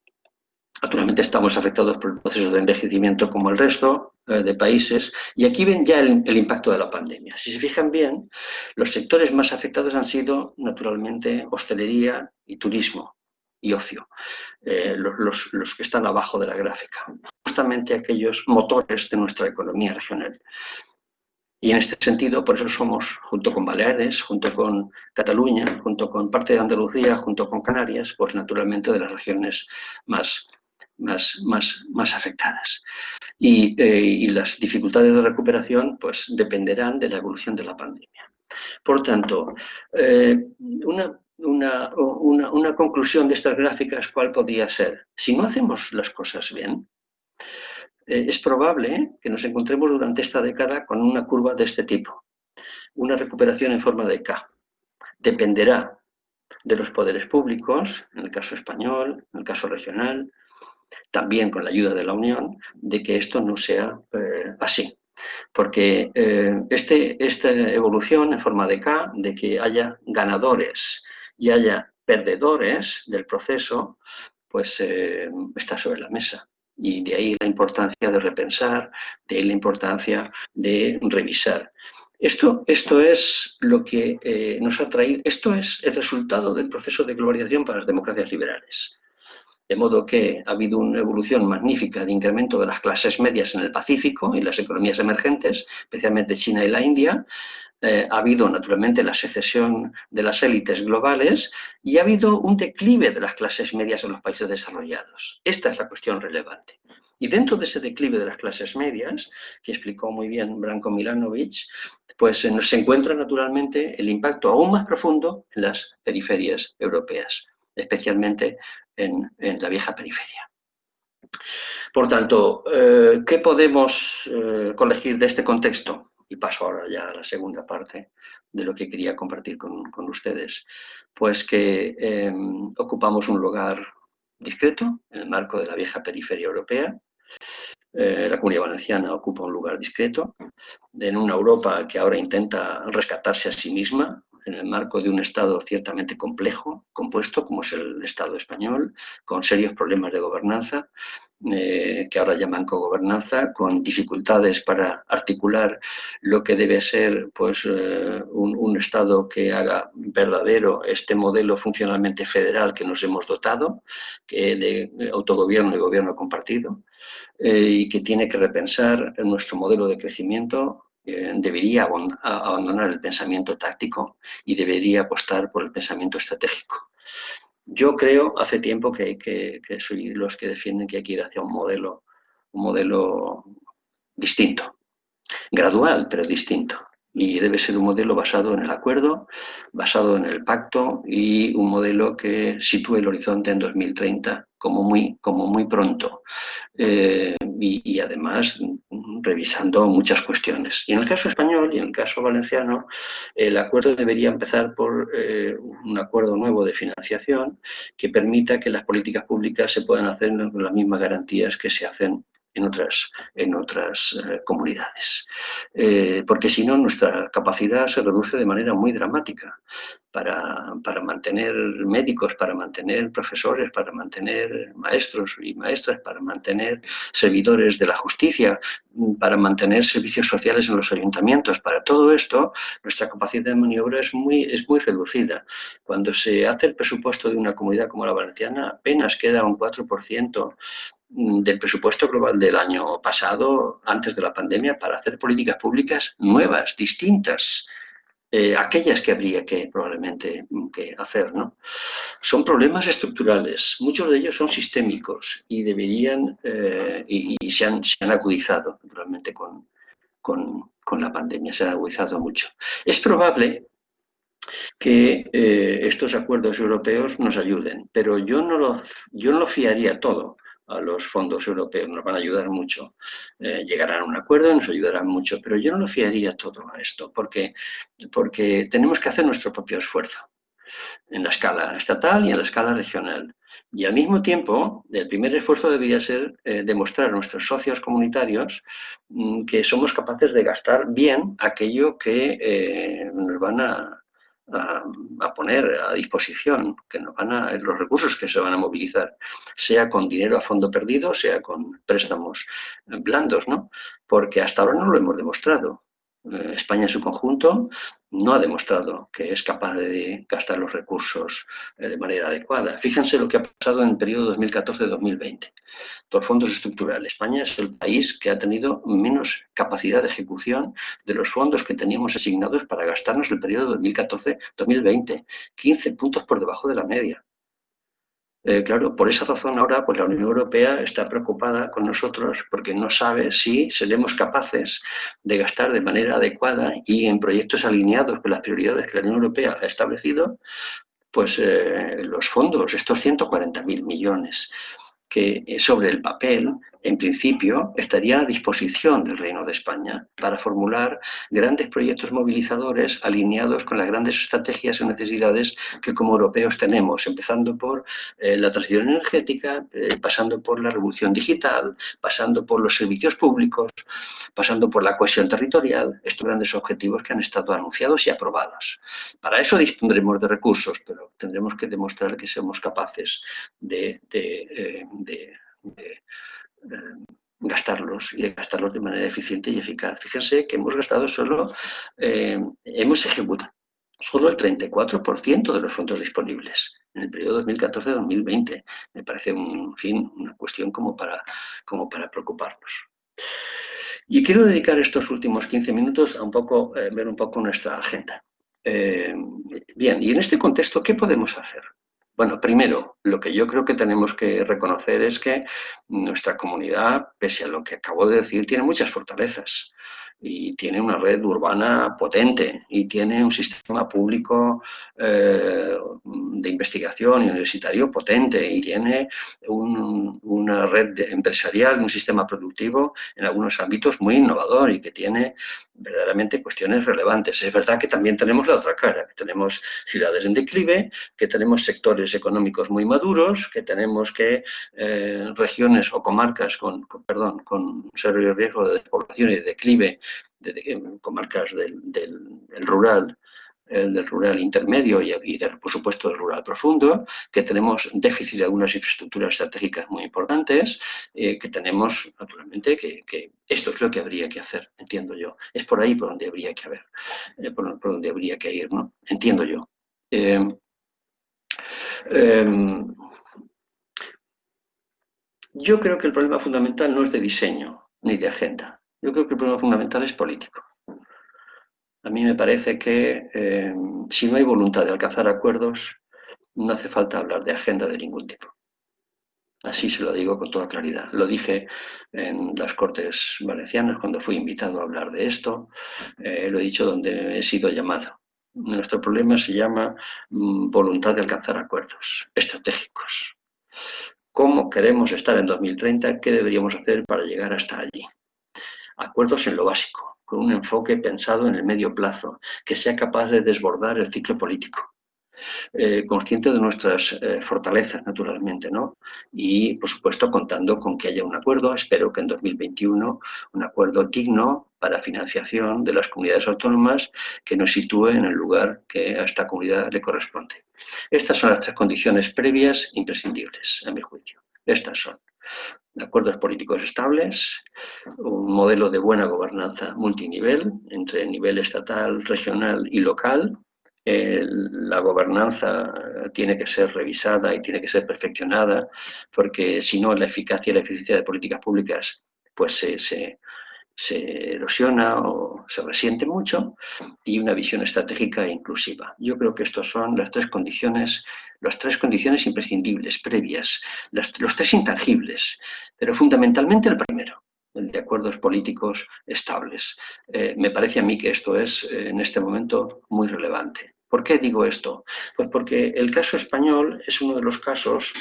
Naturalmente estamos afectados por el proceso de envejecimiento como el resto de países y aquí ven ya el impacto de la pandemia. Si se fijan bien, los sectores más afectados han sido naturalmente hostelería y turismo y ocio, los que están abajo de la gráfica, justamente aquellos motores de nuestra economía regional. Y en este sentido, por eso somos, junto con Baleares, junto con Cataluña, junto con parte de Andalucía, junto con Canarias, pues naturalmente de las regiones más afectadas. Y las dificultades de recuperación pues dependerán de la evolución de la pandemia. Por tanto, una conclusión de estas gráficas, ¿cuál podría ser? Si no hacemos las cosas bien, es probable que nos encontremos durante esta década con una curva de este tipo, una recuperación en forma de K. Dependerá de los poderes públicos, en el caso español, en el caso regional, también con la ayuda de la Unión, de que esto no sea así. Porque esta evolución en forma de K, de que haya ganadores y haya perdedores del proceso, pues está sobre la mesa. Y de ahí la importancia de repensar, de ahí la importancia de revisar. Esto es lo que nos ha traído, esto es el resultado del proceso de globalización para las democracias liberales. De modo que ha habido una evolución magnífica de incremento de las clases medias en el Pacífico y las economías emergentes, especialmente China y la India. Ha habido, naturalmente, la secesión de las élites globales y ha habido un declive de las clases medias en los países desarrollados. Esta es la cuestión relevante. Y dentro de ese declive de las clases medias, que explicó muy bien Branko Milanovic, pues se encuentra naturalmente el impacto aún más profundo en las periferias europeas, especialmente en la vieja periferia. Por tanto, ¿qué podemos colegir de este contexto? Y paso ahora ya a la segunda parte de lo que quería compartir con ustedes. Pues que ocupamos un lugar discreto en el marco de la vieja periferia europea. La Comunidad Valenciana ocupa un lugar discreto en una Europa que ahora intenta rescatarse a sí misma en el marco de un Estado ciertamente complejo, compuesto, como es el Estado español, con serios problemas de gobernanza, que ahora llaman cogobernanza, con dificultades para articular lo que debe ser pues, un Estado que haga verdadero este modelo funcionalmente federal que nos hemos dotado, de autogobierno y gobierno compartido, y que tiene que repensar nuestro modelo de crecimiento. Debería abandonar el pensamiento táctico y debería apostar por el pensamiento estratégico. Yo creo, hace tiempo que soy los que defienden que hay que ir hacia un modelo distinto, gradual, pero distinto. Y debe ser un modelo basado en el acuerdo, basado en el pacto y un modelo que sitúe el horizonte en 2030 como muy pronto. Y además revisando muchas cuestiones. Y en el caso español y en el caso valenciano, el acuerdo debería empezar por un acuerdo nuevo de financiación que permita que las políticas públicas se puedan hacer con las mismas garantías que se hacen en otras comunidades. Porque si no, nuestra capacidad se reduce de manera muy dramática para mantener médicos, para mantener profesores, para mantener maestros y maestras, para mantener servidores de la justicia, para mantener servicios sociales en los ayuntamientos. Para todo esto, nuestra capacidad de maniobra es muy reducida. Cuando se hace el presupuesto de una comunidad como la valenciana, apenas queda un 4% del presupuesto global del año pasado, antes de la pandemia, para hacer políticas públicas nuevas, distintas, aquellas que habría que probablemente que hacer, ¿no? Son problemas estructurales, muchos de ellos son sistémicos y deberían y se han agudizado naturalmente con la pandemia, se han agudizado mucho. Es probable que estos acuerdos europeos nos ayuden, pero yo no lo fiaría todo a los fondos europeos, nos van a ayudar mucho, llegarán a un acuerdo, nos ayudarán mucho, pero yo no lo fiaría todo a esto, porque tenemos que hacer nuestro propio esfuerzo en la escala estatal y en la escala regional. Y al mismo tiempo, el primer esfuerzo debería ser demostrar a nuestros socios comunitarios que somos capaces de gastar bien aquello que nos van a poner a disposición, que nos los recursos que se van a movilizar, sea con dinero a fondo perdido, sea con préstamos blandos, ¿no? Porque hasta ahora no lo hemos demostrado. España en su conjunto no ha demostrado que es capaz de gastar los recursos de manera adecuada. Fíjense lo que ha pasado en el periodo 2014-2020. Los fondos estructurales. España es el país que ha tenido menos capacidad de ejecución de los fondos que teníamos asignados para gastarnos el periodo 2014-2020. 15 puntos por debajo de la media. Claro, por esa razón ahora pues la Unión Europea está preocupada con nosotros porque no sabe si seremos capaces de gastar de manera adecuada y en proyectos alineados con las prioridades que la Unión Europea ha establecido, pues los fondos, estos 140.000 millones que sobre el papel, en principio, estaría a disposición del Reino de España para formular grandes proyectos movilizadores alineados con las grandes estrategias y necesidades que como europeos tenemos, empezando por la transición energética, pasando por la revolución digital, pasando por los servicios públicos, pasando por la cohesión territorial, estos grandes objetivos que han estado anunciados y aprobados. Para eso dispondremos de recursos, pero tendremos que demostrar que somos capaces de gastarlos y de gastarlos de manera eficiente y eficaz. Fíjense que hemos gastado hemos ejecutado solo el 34% de los fondos disponibles en el periodo 2014-2020. Me parece una cuestión como para preocuparnos. Y quiero dedicar estos últimos 15 minutos a ver un poco nuestra agenda. Bien, y en este contexto, ¿qué podemos hacer? Bueno, primero, lo que yo creo que tenemos que reconocer es que nuestra comunidad, pese a lo que acabo de decir, tiene muchas fortalezas y tiene una red urbana potente y tiene un sistema público de investigación y universitario potente y tiene una red empresarial, un sistema productivo en algunos ámbitos muy innovador y que tiene verdaderamente cuestiones relevantes. Es verdad que también tenemos la otra cara, que tenemos ciudades en declive, que tenemos sectores económicos muy maduros, que tenemos regiones o comarcas con serio riesgo de despoblación y de declive, comarcas del rural intermedio por supuesto, del rural profundo, que tenemos déficit de algunas infraestructuras estratégicas muy importantes, que tenemos, naturalmente, que esto es lo que habría que hacer, entiendo yo. Es por ahí por donde habría que por donde habría que ir, ¿no? Entiendo yo. Yo creo que el problema fundamental no es de diseño ni de agenda. Yo creo que el problema fundamental es político. A mí me parece que si no hay voluntad de alcanzar acuerdos, no hace falta hablar de agenda de ningún tipo. Así se lo digo con toda claridad. Lo dije en las Cortes Valencianas cuando fui invitado a hablar de esto. Lo he dicho donde he sido llamado. Nuestro problema se llama voluntad de alcanzar acuerdos estratégicos. ¿Cómo queremos estar en 2030? ¿Qué deberíamos hacer para llegar hasta allí? Acuerdos en lo básico, con un enfoque pensado en el medio plazo, que sea capaz de desbordar el ciclo político. Consciente de nuestras fortalezas, naturalmente, ¿no? Y, por supuesto, contando con que haya un acuerdo, espero que en 2021, un acuerdo digno para financiación de las comunidades autónomas que nos sitúe en el lugar que a esta comunidad le corresponde. Estas son las tres condiciones previas imprescindibles, a mi juicio. Estas son acuerdos políticos estables, un modelo de buena gobernanza multinivel, entre nivel estatal, regional y local. La gobernanza tiene que ser revisada y tiene que ser perfeccionada, porque si no, la eficacia y la eficiencia de políticas públicas pues se erosiona o se resiente mucho, y una visión estratégica e inclusiva. Yo creo que estas son las tres condiciones imprescindibles, previas, los tres intangibles, pero fundamentalmente el primero, el de acuerdos políticos estables. Me parece a mí que esto es, en este momento, muy relevante. ¿Por qué digo esto? Pues porque el caso español es uno de los casos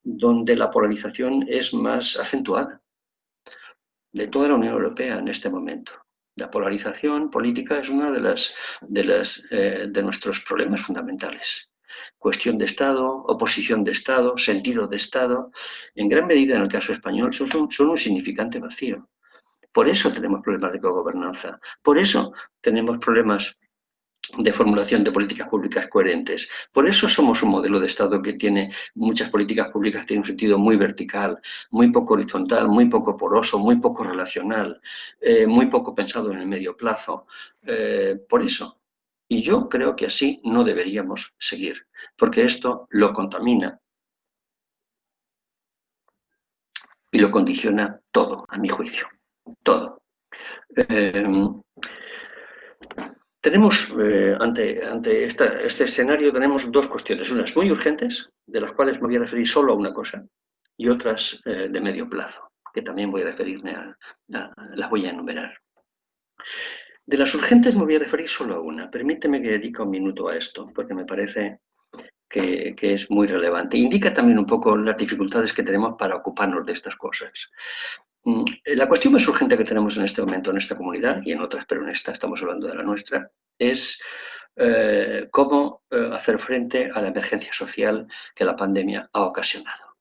donde la polarización es más acentuada de toda la Unión Europea en este momento. La polarización política es uno de nuestros problemas fundamentales. Cuestión de Estado, oposición de Estado, sentido de Estado, en gran medida en el caso español son un significante vacío. Por eso tenemos problemas de cogobernanza, por eso tenemos problemas de formulación de políticas públicas coherentes. Por eso somos un modelo de Estado que tiene muchas políticas públicas que tienen un sentido muy vertical, muy poco horizontal, muy poco poroso, muy poco relacional, muy poco pensado en el medio plazo. Por eso. Y yo creo que así no deberíamos seguir, porque esto lo contamina y lo condiciona todo, a mi juicio. Todo. Tenemos, ante este escenario, tenemos dos cuestiones, unas muy urgentes, de las cuales me voy a referir solo a una cosa, y otras de medio plazo, que también voy a referirme las voy a enumerar. De las urgentes me voy a referir solo a una. Permíteme que dedique un minuto a esto, porque me parece que es muy relevante. Indica también un poco las dificultades que tenemos para ocuparnos de estas cosas. La cuestión más urgente que tenemos en este momento en esta comunidad, y en otras, pero en esta estamos hablando de la nuestra, es cómo hacer frente a la emergencia social que la pandemia ha ocasionado.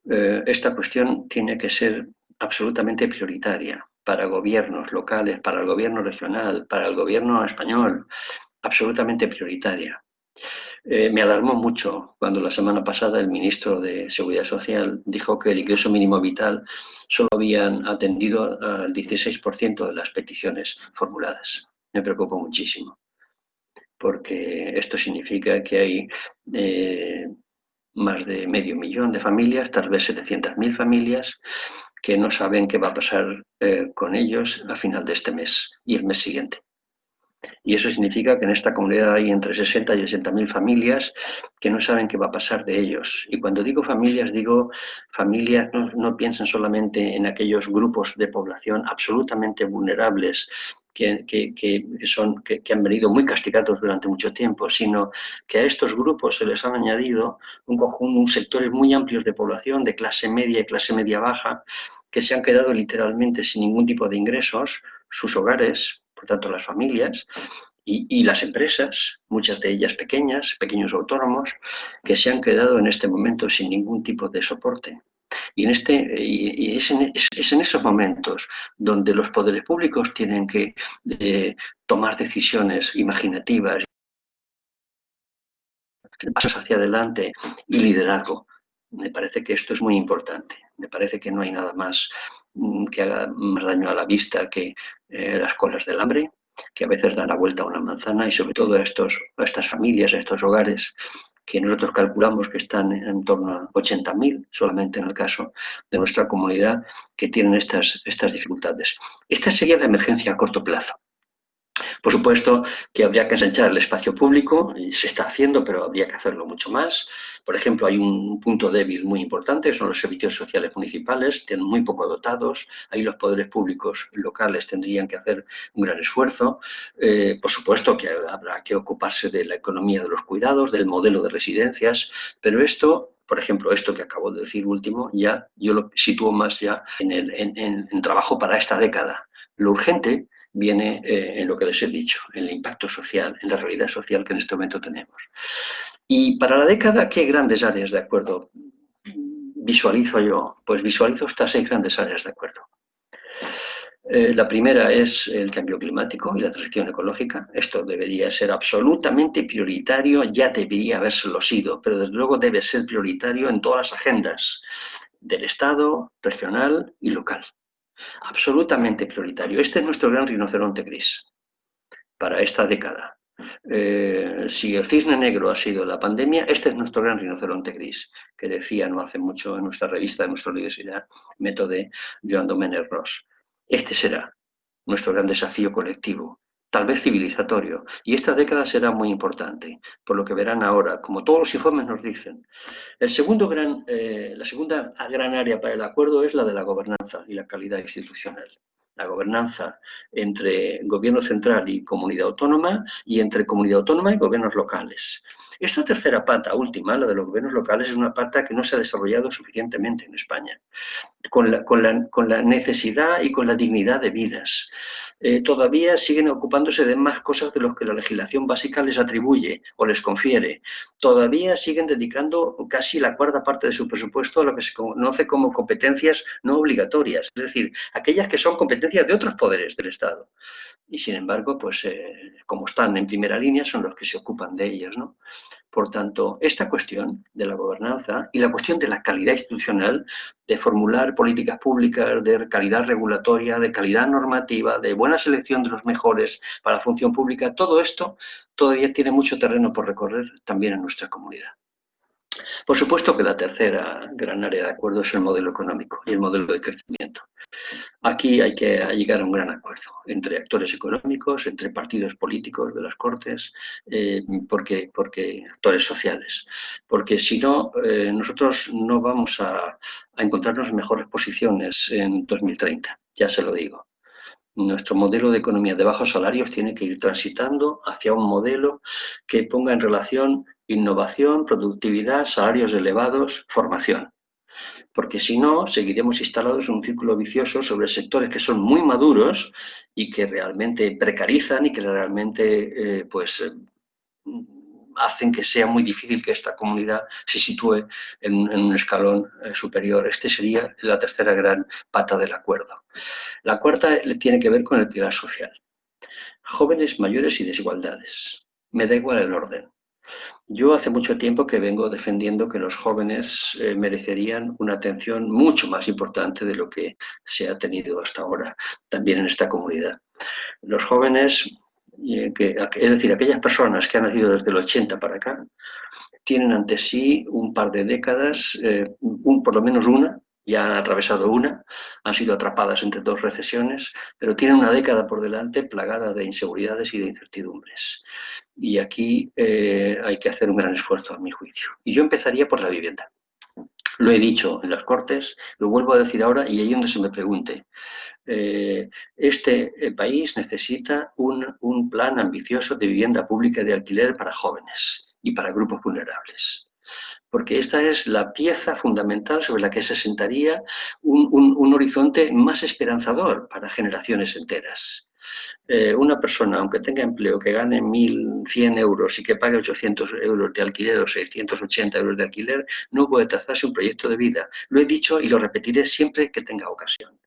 Esta cuestión tiene que ser absolutamente prioritaria para gobiernos locales, para el gobierno regional, para el gobierno español, absolutamente prioritaria. Me alarmó mucho cuando la semana pasada el ministro de Seguridad Social dijo que el ingreso mínimo vital solo habían atendido al 16% de las peticiones formuladas. Me preocupó muchísimo, porque esto significa que hay más de medio millón de familias, tal vez 700.000 familias, que no saben qué va a pasar con ellos a final de este mes y el mes siguiente. Y eso significa que en esta comunidad hay entre 60 y 80.000 familias que no saben qué va a pasar de ellos. Y cuando digo familias, no piensen solamente en aquellos grupos de población absolutamente vulnerables que han venido muy castigados durante mucho tiempo, sino que a estos grupos se les han añadido sectores muy amplios de población, de clase media y clase media baja, que se han quedado literalmente sin ningún tipo de ingresos, sus hogares, por tanto las familias, y las empresas, muchas de ellas pequeñas, pequeños autónomos, que se han quedado en este momento sin ningún tipo de soporte. Y es en esos momentos donde los poderes públicos tienen que tomar decisiones imaginativas, pasos hacia adelante y liderazgo. Me parece que esto es muy importante. Me parece que no hay nada más que haga más daño a la vista que las colas del hambre, que a veces dan la vuelta a una manzana, y sobre todo a estas familias, a estos hogares que nosotros calculamos que están en torno a 80.000, solamente en el caso de nuestra comunidad, que tienen estas dificultades. Esta sería la emergencia a corto plazo. Por supuesto que habría que ensanchar el espacio público, y se está haciendo, pero habría que hacerlo mucho más. Por ejemplo, hay un punto débil muy importante, son los servicios sociales municipales, tienen muy poco dotados. Ahí los poderes públicos locales tendrían que hacer un gran esfuerzo. Por supuesto que habrá que ocuparse de la economía de los cuidados, del modelo de residencias, pero esto, por ejemplo, esto que acabo de decir último, ya yo lo sitúo más ya en trabajo para esta década. Lo urgente viene en lo que les he dicho, en el impacto social, en la realidad social que en este momento tenemos. Y para la década, ¿qué grandes áreas de acuerdo visualizo yo? Pues visualizo estas 6 grandes áreas de acuerdo. La primera es el cambio climático y la transición ecológica. Esto debería ser absolutamente prioritario, ya debería habérselo sido, pero desde luego debe ser prioritario en todas las agendas del Estado, regional y local. Absolutamente prioritario. Este es nuestro gran rinoceronte gris para esta década. Si el cisne negro ha sido la pandemia, este es nuestro gran rinoceronte gris, que decía no hace mucho en nuestra revista de nuestra universidad, Método Joan Domènech Ros. Este será nuestro gran desafío colectivo, tal vez civilizatorio, y esta década será muy importante, por lo que verán ahora, como todos los informes nos dicen. La segunda gran área para el acuerdo es la de la gobernanza y la calidad institucional. La gobernanza entre gobierno central y comunidad autónoma, y entre comunidad autónoma y gobiernos locales. Esta tercera pata última, la de los gobiernos locales, es una pata que no se ha desarrollado suficientemente en España, con la necesidad y con la dignidad de vidas. Todavía siguen ocupándose de más cosas de lo que la legislación básica les atribuye o les confiere. Todavía siguen dedicando casi la cuarta parte de su presupuesto a lo que se conoce como competencias no obligatorias, es decir, aquellas que son competencias de otros poderes del Estado. Y sin embargo, pues como están en primera línea, son los que se ocupan de ellas, ¿no? Por tanto, esta cuestión de la gobernanza y la cuestión de la calidad institucional, de formular políticas públicas, de calidad regulatoria, de calidad normativa, de buena selección de los mejores para la función pública, todo esto todavía tiene mucho terreno por recorrer también en nuestra comunidad. Por supuesto que la tercera gran área de acuerdo es el modelo económico y el modelo de crecimiento. Aquí hay que llegar a un gran acuerdo entre actores económicos, entre partidos políticos de las Cortes, porque actores sociales. Porque si no, nosotros no vamos a encontrarnos en mejores posiciones en 2030, ya se lo digo. Nuestro modelo de economía de bajos salarios tiene que ir transitando hacia un modelo que ponga en relación innovación, productividad, salarios elevados, formación. Porque si no, seguiremos instalados en un círculo vicioso sobre sectores que son muy maduros y que realmente precarizan y que realmente hacen que sea muy difícil que esta comunidad se sitúe en un escalón superior. Este sería la tercera gran pata del acuerdo. La cuarta tiene que ver con el pilar social. Jóvenes, mayores y desigualdades. Me da igual el orden. Yo hace mucho tiempo que vengo defendiendo que los jóvenes merecerían una atención mucho más importante de lo que se ha tenido hasta ahora, también en esta comunidad. Los jóvenes, es decir, aquellas personas que han nacido desde el 80 para acá, tienen ante sí un par de décadas, por lo menos una, ya han atravesado una, han sido atrapadas entre dos recesiones, pero tienen una década por delante plagada de inseguridades y de incertidumbres. Y aquí hay que hacer un gran esfuerzo, a mi juicio. Y yo empezaría por la vivienda. Lo he dicho en las Cortes, lo vuelvo a decir ahora y ahí donde se me pregunte. Este país necesita un plan ambicioso de vivienda pública de alquiler para jóvenes y para grupos vulnerables. Porque esta es la pieza fundamental sobre la que se sentaría un horizonte más esperanzador para generaciones enteras. Una persona, aunque tenga empleo, que gane 1.100 euros y que pague 800 euros de alquiler o 680 euros de alquiler, no puede trazarse un proyecto de vida. Lo he dicho y lo repetiré siempre que tenga ocasión.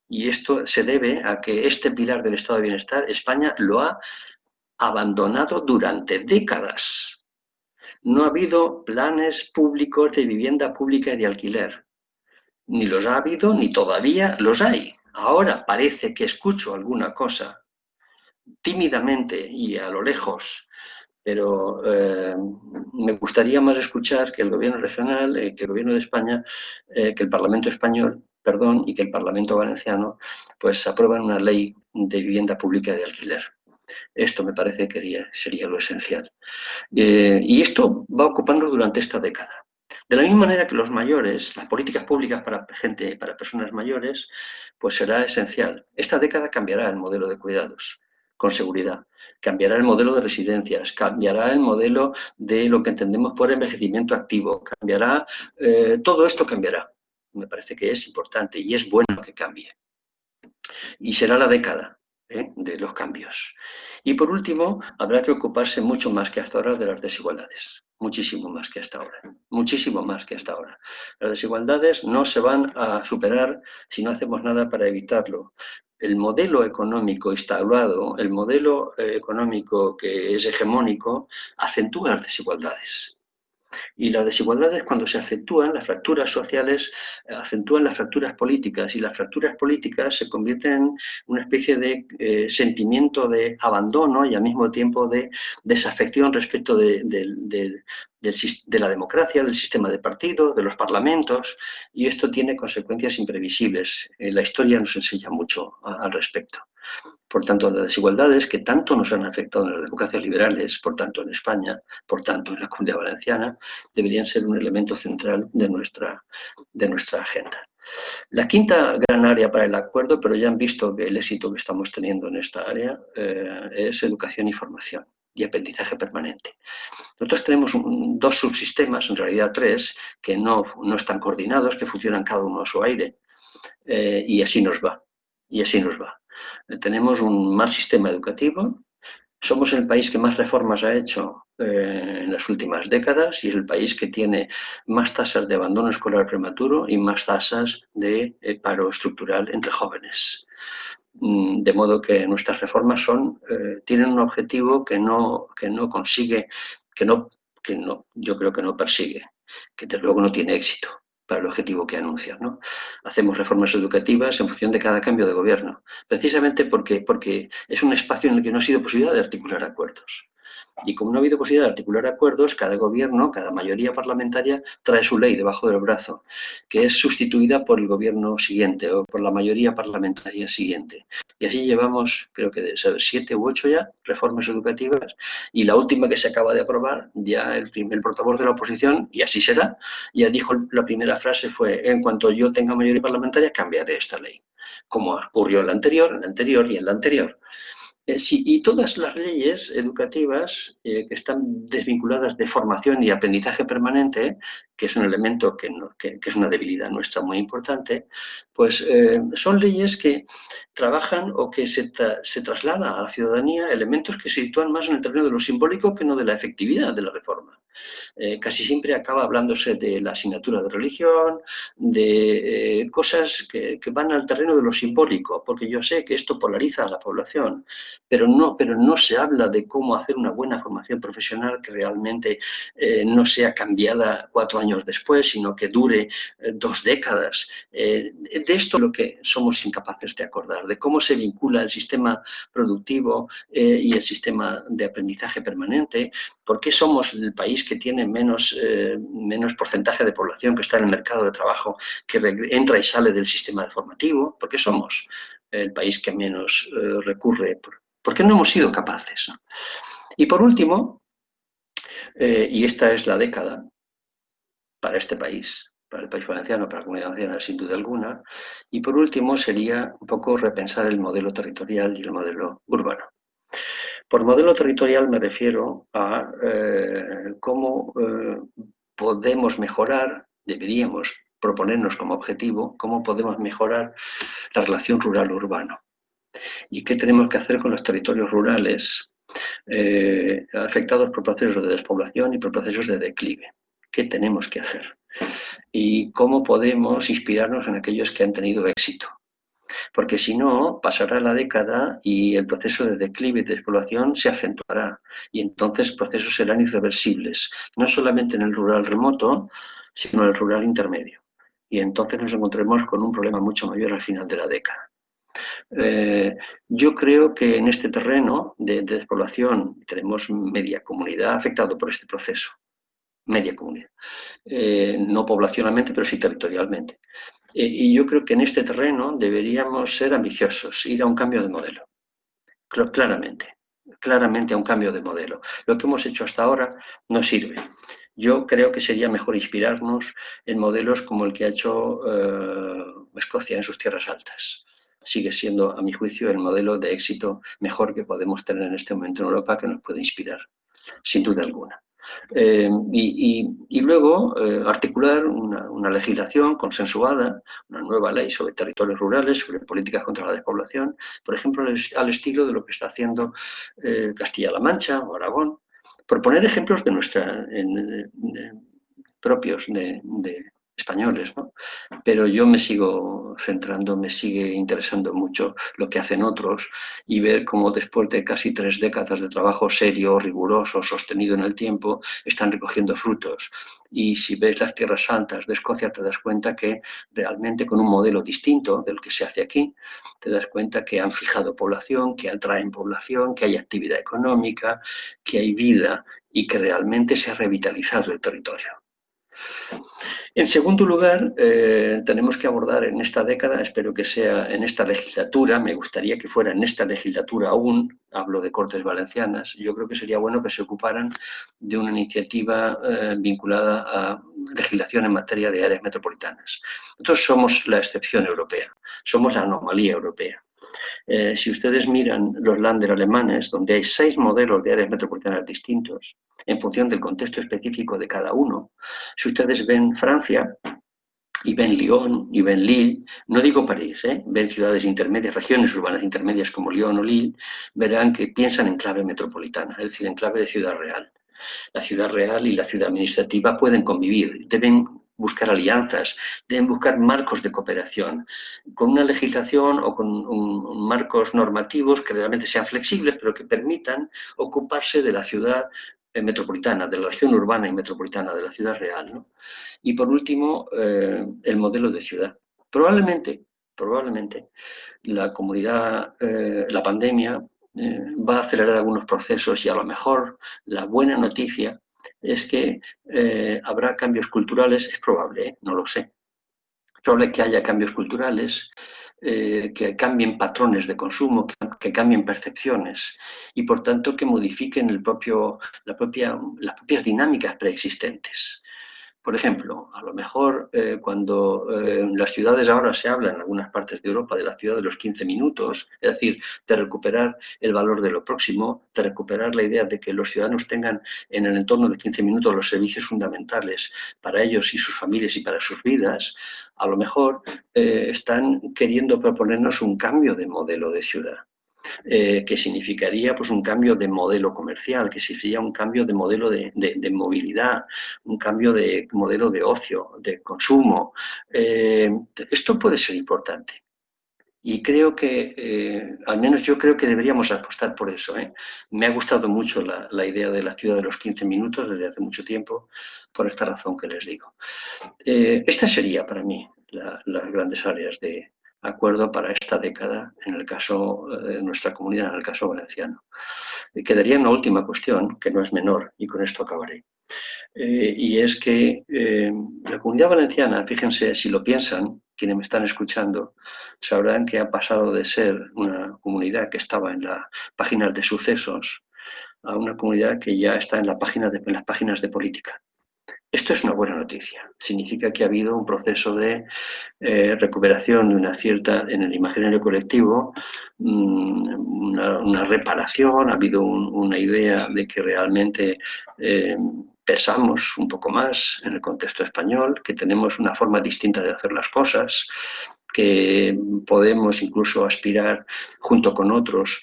Y esto se debe a que este pilar del estado de bienestar, España lo ha abandonado durante décadas. No ha habido planes públicos de vivienda pública y de alquiler. Ni los ha habido, ni todavía los hay. Ahora parece que escucho alguna cosa tímidamente y a lo lejos, pero me gustaría más escuchar que el gobierno regional, que el gobierno de España, que el Parlamento español, perdón, y que el Parlamento valenciano, pues aprueban una ley de vivienda pública de alquiler. Esto me parece que sería lo esencial. Y esto va ocupando durante esta década. De la misma manera que los mayores, las políticas públicas para personas mayores, pues será esencial. Esta década cambiará el modelo de cuidados, con seguridad. Cambiará el modelo de residencias, cambiará el modelo de lo que entendemos por envejecimiento activo, cambiará, todo esto cambiará. Me parece que es importante y es bueno que cambie. Y será la década de los cambios. Y por último, habrá que ocuparse mucho más que hasta ahora de las desigualdades. Muchísimo más que hasta ahora. Muchísimo más que hasta ahora. Las desigualdades no se van a superar si no hacemos nada para evitarlo. El modelo económico instaurado, el modelo económico que es hegemónico, acentúa las desigualdades. Y las desigualdades, cuando se acentúan, las fracturas sociales acentúan las fracturas políticas, y las fracturas políticas se convierten en una especie de sentimiento de abandono y al mismo tiempo de desafección respecto de la democracia, del sistema de partidos, de los parlamentos, y esto tiene consecuencias imprevisibles. La historia nos enseña mucho al respecto. Por tanto, las desigualdades que tanto nos han afectado en las democracias liberales, por tanto en España, por tanto en la Comunidad Valenciana, deberían ser un elemento central de nuestra agenda. La quinta gran área para el acuerdo, pero ya han visto que el éxito que estamos teniendo en esta área, es educación y formación y aprendizaje permanente. Nosotros tenemos dos subsistemas, en realidad tres, que no están coordinados, que funcionan cada uno a su aire, y así nos va. Y así nos va. Tenemos un mal sistema educativo, somos el país que más reformas ha hecho en las últimas décadas y es el país que tiene más tasas de abandono escolar prematuro y más tasas de paro estructural entre jóvenes. De modo que nuestras reformas tienen un objetivo que no consigue, yo creo que no persigue, que desde luego no tiene éxito para el objetivo que anuncia, ¿no? Hacemos reformas educativas en función de cada cambio de gobierno, precisamente porque es un espacio en el que no ha sido posible de articular acuerdos. Y como no ha habido posibilidad de articular acuerdos, cada gobierno, cada mayoría parlamentaria trae su ley debajo del brazo, que es sustituida por el gobierno siguiente o por la mayoría parlamentaria siguiente. Y así llevamos, creo que 7 u 8 ya, reformas educativas, y la última que se acaba de aprobar, ya el portavoz de la oposición, y así será, ya dijo, la primera frase fue, en cuanto yo tenga mayoría parlamentaria, cambiaré esta ley. Como ocurrió en la anterior y en la anterior. Sí, y todas las leyes educativas que están desvinculadas de formación y aprendizaje permanente, que es un elemento que es una debilidad nuestra muy importante, pues son leyes que trabajan o que se trasladan a la ciudadanía elementos que se sitúan más en el terreno de lo simbólico que no de la efectividad de la reforma. Casi siempre acaba hablándose de la asignatura de religión, de cosas que van al terreno de lo simbólico, porque yo sé que esto polariza a la población, pero no se habla de cómo hacer una buena formación profesional que realmente no sea cambiada 4 años después, sino que dure 2 décadas. De esto es lo que somos incapaces de acordar, de cómo se vincula el sistema productivo y el sistema de aprendizaje permanente. ¿Por qué somos el país que tiene menos porcentaje de población que está en el mercado de trabajo, que entra y sale del sistema formativo? ¿Por qué somos el país que menos recurre? ¿Por qué no hemos sido capaces, ¿no? Y por último, y esta es la década para este país, para el País Valenciano, para la Comunidad Valenciana, sin duda alguna, y por último sería un poco repensar el modelo territorial y el modelo urbano. Por modelo territorial me refiero a cómo podemos mejorar, deberíamos proponernos como objetivo, cómo podemos mejorar la relación rural-urbano. ¿Y qué tenemos que hacer con los territorios rurales afectados por procesos de despoblación y por procesos de declive? ¿Qué tenemos que hacer? Y cómo podemos inspirarnos en aquellos que han tenido éxito. Porque si no, pasará la década y el proceso de declive y de despoblación se acentuará. Y entonces procesos serán irreversibles, no solamente en el rural remoto, sino en el rural intermedio. Y entonces nos encontraremos con un problema mucho mayor al final de la década. Yo creo que en este terreno de despoblación tenemos media comunidad afectada por este proceso. Media comunidad. No poblacionalmente, pero sí territorialmente. Y yo creo que en este terreno deberíamos ser ambiciosos, ir a un cambio de modelo. Claramente a un cambio de modelo. Lo que hemos hecho hasta ahora no sirve. Yo creo que sería mejor inspirarnos en modelos como el que ha hecho Escocia en sus tierras altas. Sigue siendo, a mi juicio, el modelo de éxito mejor que podemos tener en este momento en Europa, que nos puede inspirar, sin duda alguna. Y luego articular una legislación consensuada, una nueva ley sobre territorios rurales, sobre políticas contra la despoblación, por ejemplo, al estilo de lo que está haciendo Castilla-La Mancha o Aragón, por poner ejemplos propios de españoles, ¿no? Pero yo me sigo centrando, me sigue interesando mucho lo que hacen otros y ver cómo después de casi 3 décadas de trabajo serio, riguroso, sostenido en el tiempo, están recogiendo frutos. Y si ves las tierras altas de Escocia, te das cuenta que realmente con un modelo distinto del que se hace aquí, te das cuenta que han fijado población, que atraen población, que hay actividad económica, que hay vida y que realmente se ha revitalizado el territorio. En segundo lugar, tenemos que abordar en esta década, espero que sea en esta legislatura, me gustaría que fuera en esta legislatura aún, hablo de Cortes Valencianas, yo creo que sería bueno que se ocuparan de una iniciativa vinculada a legislación en materia de áreas metropolitanas. Nosotros somos la excepción europea, somos la anomalía europea. Si ustedes miran los Länder alemanes, donde hay 6 modelos de áreas metropolitanas distintos, en función del contexto específico de cada uno, si ustedes ven Francia, y ven Lyon, y ven Lille, no digo París, ven ciudades intermedias, regiones urbanas intermedias como Lyon o Lille, verán que piensan en clave metropolitana, es decir, en clave de ciudad real. La ciudad real y la ciudad administrativa pueden convivir, deben buscar alianzas, deben buscar marcos de cooperación, con una legislación o con marcos normativos que realmente sean flexibles, pero que permitan ocuparse de la ciudad metropolitana, de la región urbana y metropolitana, de la ciudad real, ¿no? Y por último, el modelo de ciudad. Probablemente la comunidad, la pandemia va a acelerar algunos procesos y a lo mejor la buena noticia es que habrá cambios culturales, es probable, no lo sé. Es probable que haya cambios culturales, que cambien patrones de consumo, que cambien percepciones y por tanto que modifiquen las propias dinámicas preexistentes. Por ejemplo, a lo mejor cuando en las ciudades ahora se habla en algunas partes de Europa de la ciudad de los 15 minutos, es decir, de recuperar el valor de lo próximo, de recuperar la idea de que los ciudadanos tengan en el entorno de 15 minutos los servicios fundamentales para ellos y sus familias y para sus vidas, a lo mejor están queriendo proponernos un cambio de modelo de ciudad. que significaría pues un cambio de modelo comercial, que significaría un cambio de modelo de movilidad, un cambio de modelo de ocio, de consumo. Esto puede ser importante. Y creo que, al menos yo creo que deberíamos apostar por eso. Me ha gustado mucho la idea de la ciudad de los 15 minutos desde hace mucho tiempo, por esta razón que les digo. Esta sería para mí las grandes áreas de acuerdo para esta década, en el caso de nuestra comunidad, en el caso valenciano. Quedaría una última cuestión, que no es menor, y con esto acabaré. Y es que la Comunidad Valenciana, fíjense, si lo piensan, quienes me están escuchando, sabrán que ha pasado de ser una comunidad que estaba en las páginas de sucesos a una comunidad que ya está en las páginas de política. Esto es una buena noticia. Significa que ha habido un proceso de recuperación de una cierta, en el imaginario colectivo, una reparación, ha habido una idea de que realmente pesamos un poco más en el contexto español, que tenemos una forma distinta de hacer las cosas, que podemos incluso aspirar junto con otros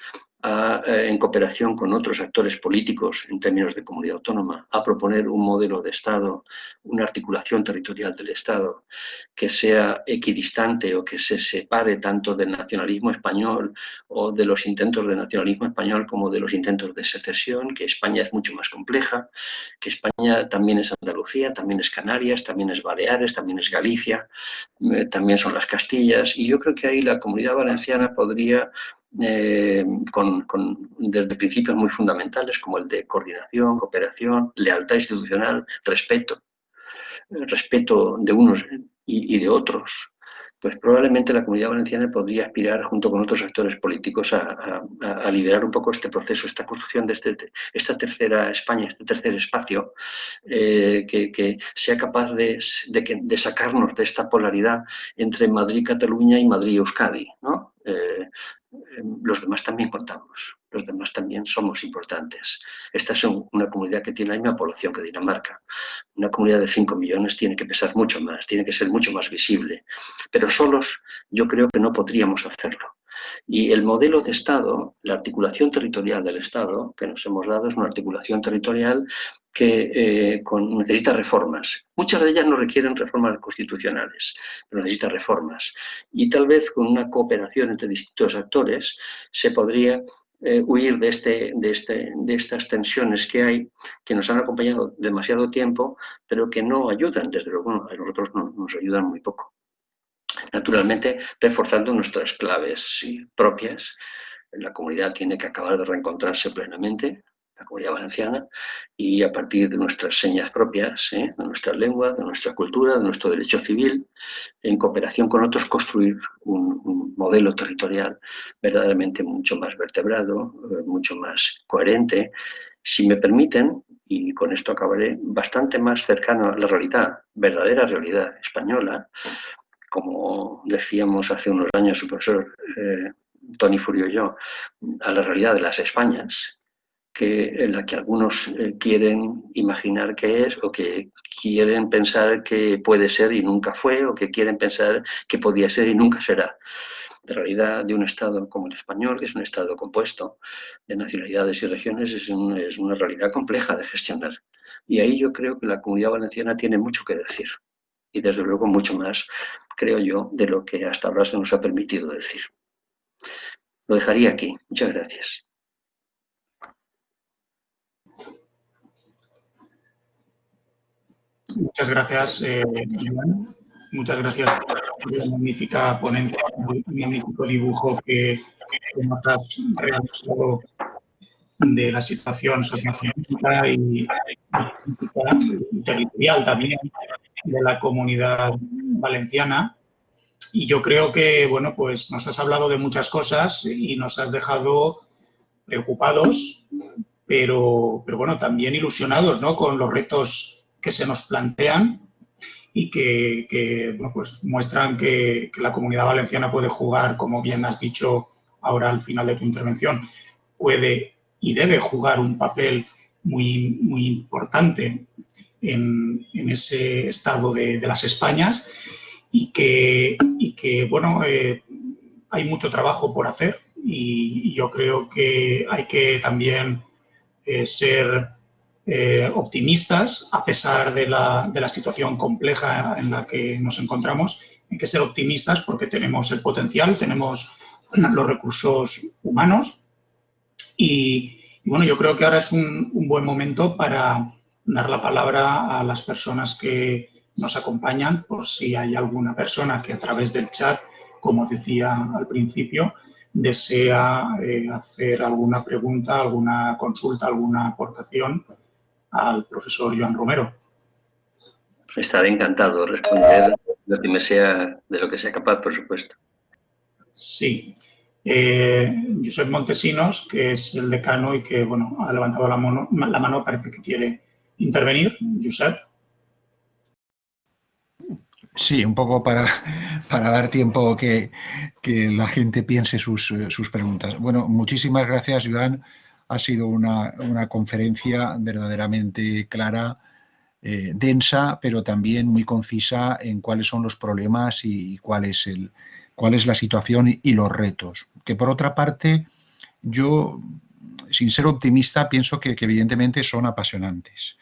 en cooperación con otros actores políticos en términos de comunidad autónoma, a proponer un modelo de Estado, una articulación territorial del Estado que sea equidistante o que se separe tanto del nacionalismo español o de los intentos de nacionalismo español como de los intentos de secesión, que España es mucho más compleja, que España también es Andalucía, también es Canarias, también es Baleares, también es Galicia, también son las Castillas, y yo creo que ahí la Comunidad Valenciana podría desde principios muy fundamentales como el de coordinación, cooperación, lealtad institucional, respeto de unos y de otros, pues probablemente la Comunidad Valenciana podría aspirar junto con otros actores políticos a liderar un poco este proceso, esta construcción de esta tercera España, este tercer espacio, que sea capaz de sacarnos de esta polaridad entre Madrid-Cataluña y Madrid-Euskadi, ¿no? Los demás también contamos, los demás también somos importantes. Esta es una comunidad que tiene la misma población que Dinamarca. Una comunidad de 5 millones tiene que pesar mucho más, tiene que ser mucho más visible. Pero solos yo creo que no podríamos hacerlo. Y el modelo de Estado, la articulación territorial del Estado que nos hemos dado es una articulación territorial que necesita reformas. Muchas de ellas no requieren reformas constitucionales, pero necesita reformas. Y tal vez con una cooperación entre distintos actores se podría huir de estas tensiones que hay, que nos han acompañado demasiado tiempo, pero que no ayudan, desde luego a nosotros nos ayudan muy poco. Naturalmente, reforzando nuestras claves propias. La comunidad tiene que acabar de reencontrarse plenamente, la Comunidad Valenciana, y a partir de nuestras señas propias, de nuestra lengua, de nuestra cultura, de nuestro derecho civil, en cooperación con otros, construir un modelo territorial verdaderamente mucho más vertebrado, mucho más coherente, si me permiten, y con esto acabaré, bastante más cercano a la realidad, verdadera realidad española, como decíamos hace unos años el profesor Toni Furio y yo, a la realidad de las Españas, en la que algunos quieren imaginar que es, o que quieren pensar que puede ser y nunca fue, o que quieren pensar que podía ser y nunca será. La realidad de un Estado como el español, que es un Estado compuesto de nacionalidades y regiones, es una realidad compleja de gestionar. Y ahí yo creo que la Comunidad Valenciana tiene mucho que decir. Y desde luego mucho más, creo yo, de lo que hasta ahora se nos ha permitido decir. Lo dejaría aquí. Muchas gracias. Muchas gracias, Joan. Muchas gracias por la magnífica ponencia, el magnífico dibujo que nos has realizado de la situación socioeconómica y territorial también de la Comunidad Valenciana. Y yo creo que, bueno, pues nos has hablado de muchas cosas y nos has dejado preocupados, pero bueno, también ilusionados, ¿no?, con los retos que se nos plantean y que bueno, pues muestran que la Comunidad Valenciana puede jugar, como bien has dicho ahora al final de tu intervención, puede y debe jugar un papel muy, muy importante en ese estado de las Españas y que bueno, hay mucho trabajo por hacer y yo creo que hay que también ser optimistas, a pesar de la situación compleja en la que nos encontramos. Hay que ser optimistas porque tenemos el potencial, tenemos los recursos humanos y bueno, yo creo que ahora es un buen momento para dar la palabra a las personas que nos acompañan, por si hay alguna persona que a través del chat, como decía al principio, desea hacer alguna pregunta, alguna consulta, alguna aportación al profesor Joan Romero. Estaré encantado de responder lo que me sea, de lo que sea capaz, por supuesto. Sí. Josep Montesinos, que es el decano y que bueno, ha levantado la mano, parece que quiere intervenir. Josep. Sí, un poco para dar tiempo que la gente piense sus preguntas. Bueno, muchísimas gracias, Joan. Ha sido una conferencia verdaderamente clara, densa, pero también muy concisa en cuáles son los problemas y cuál es la situación y los retos. Que por otra parte, yo, sin ser optimista, pienso que evidentemente son apasionantes.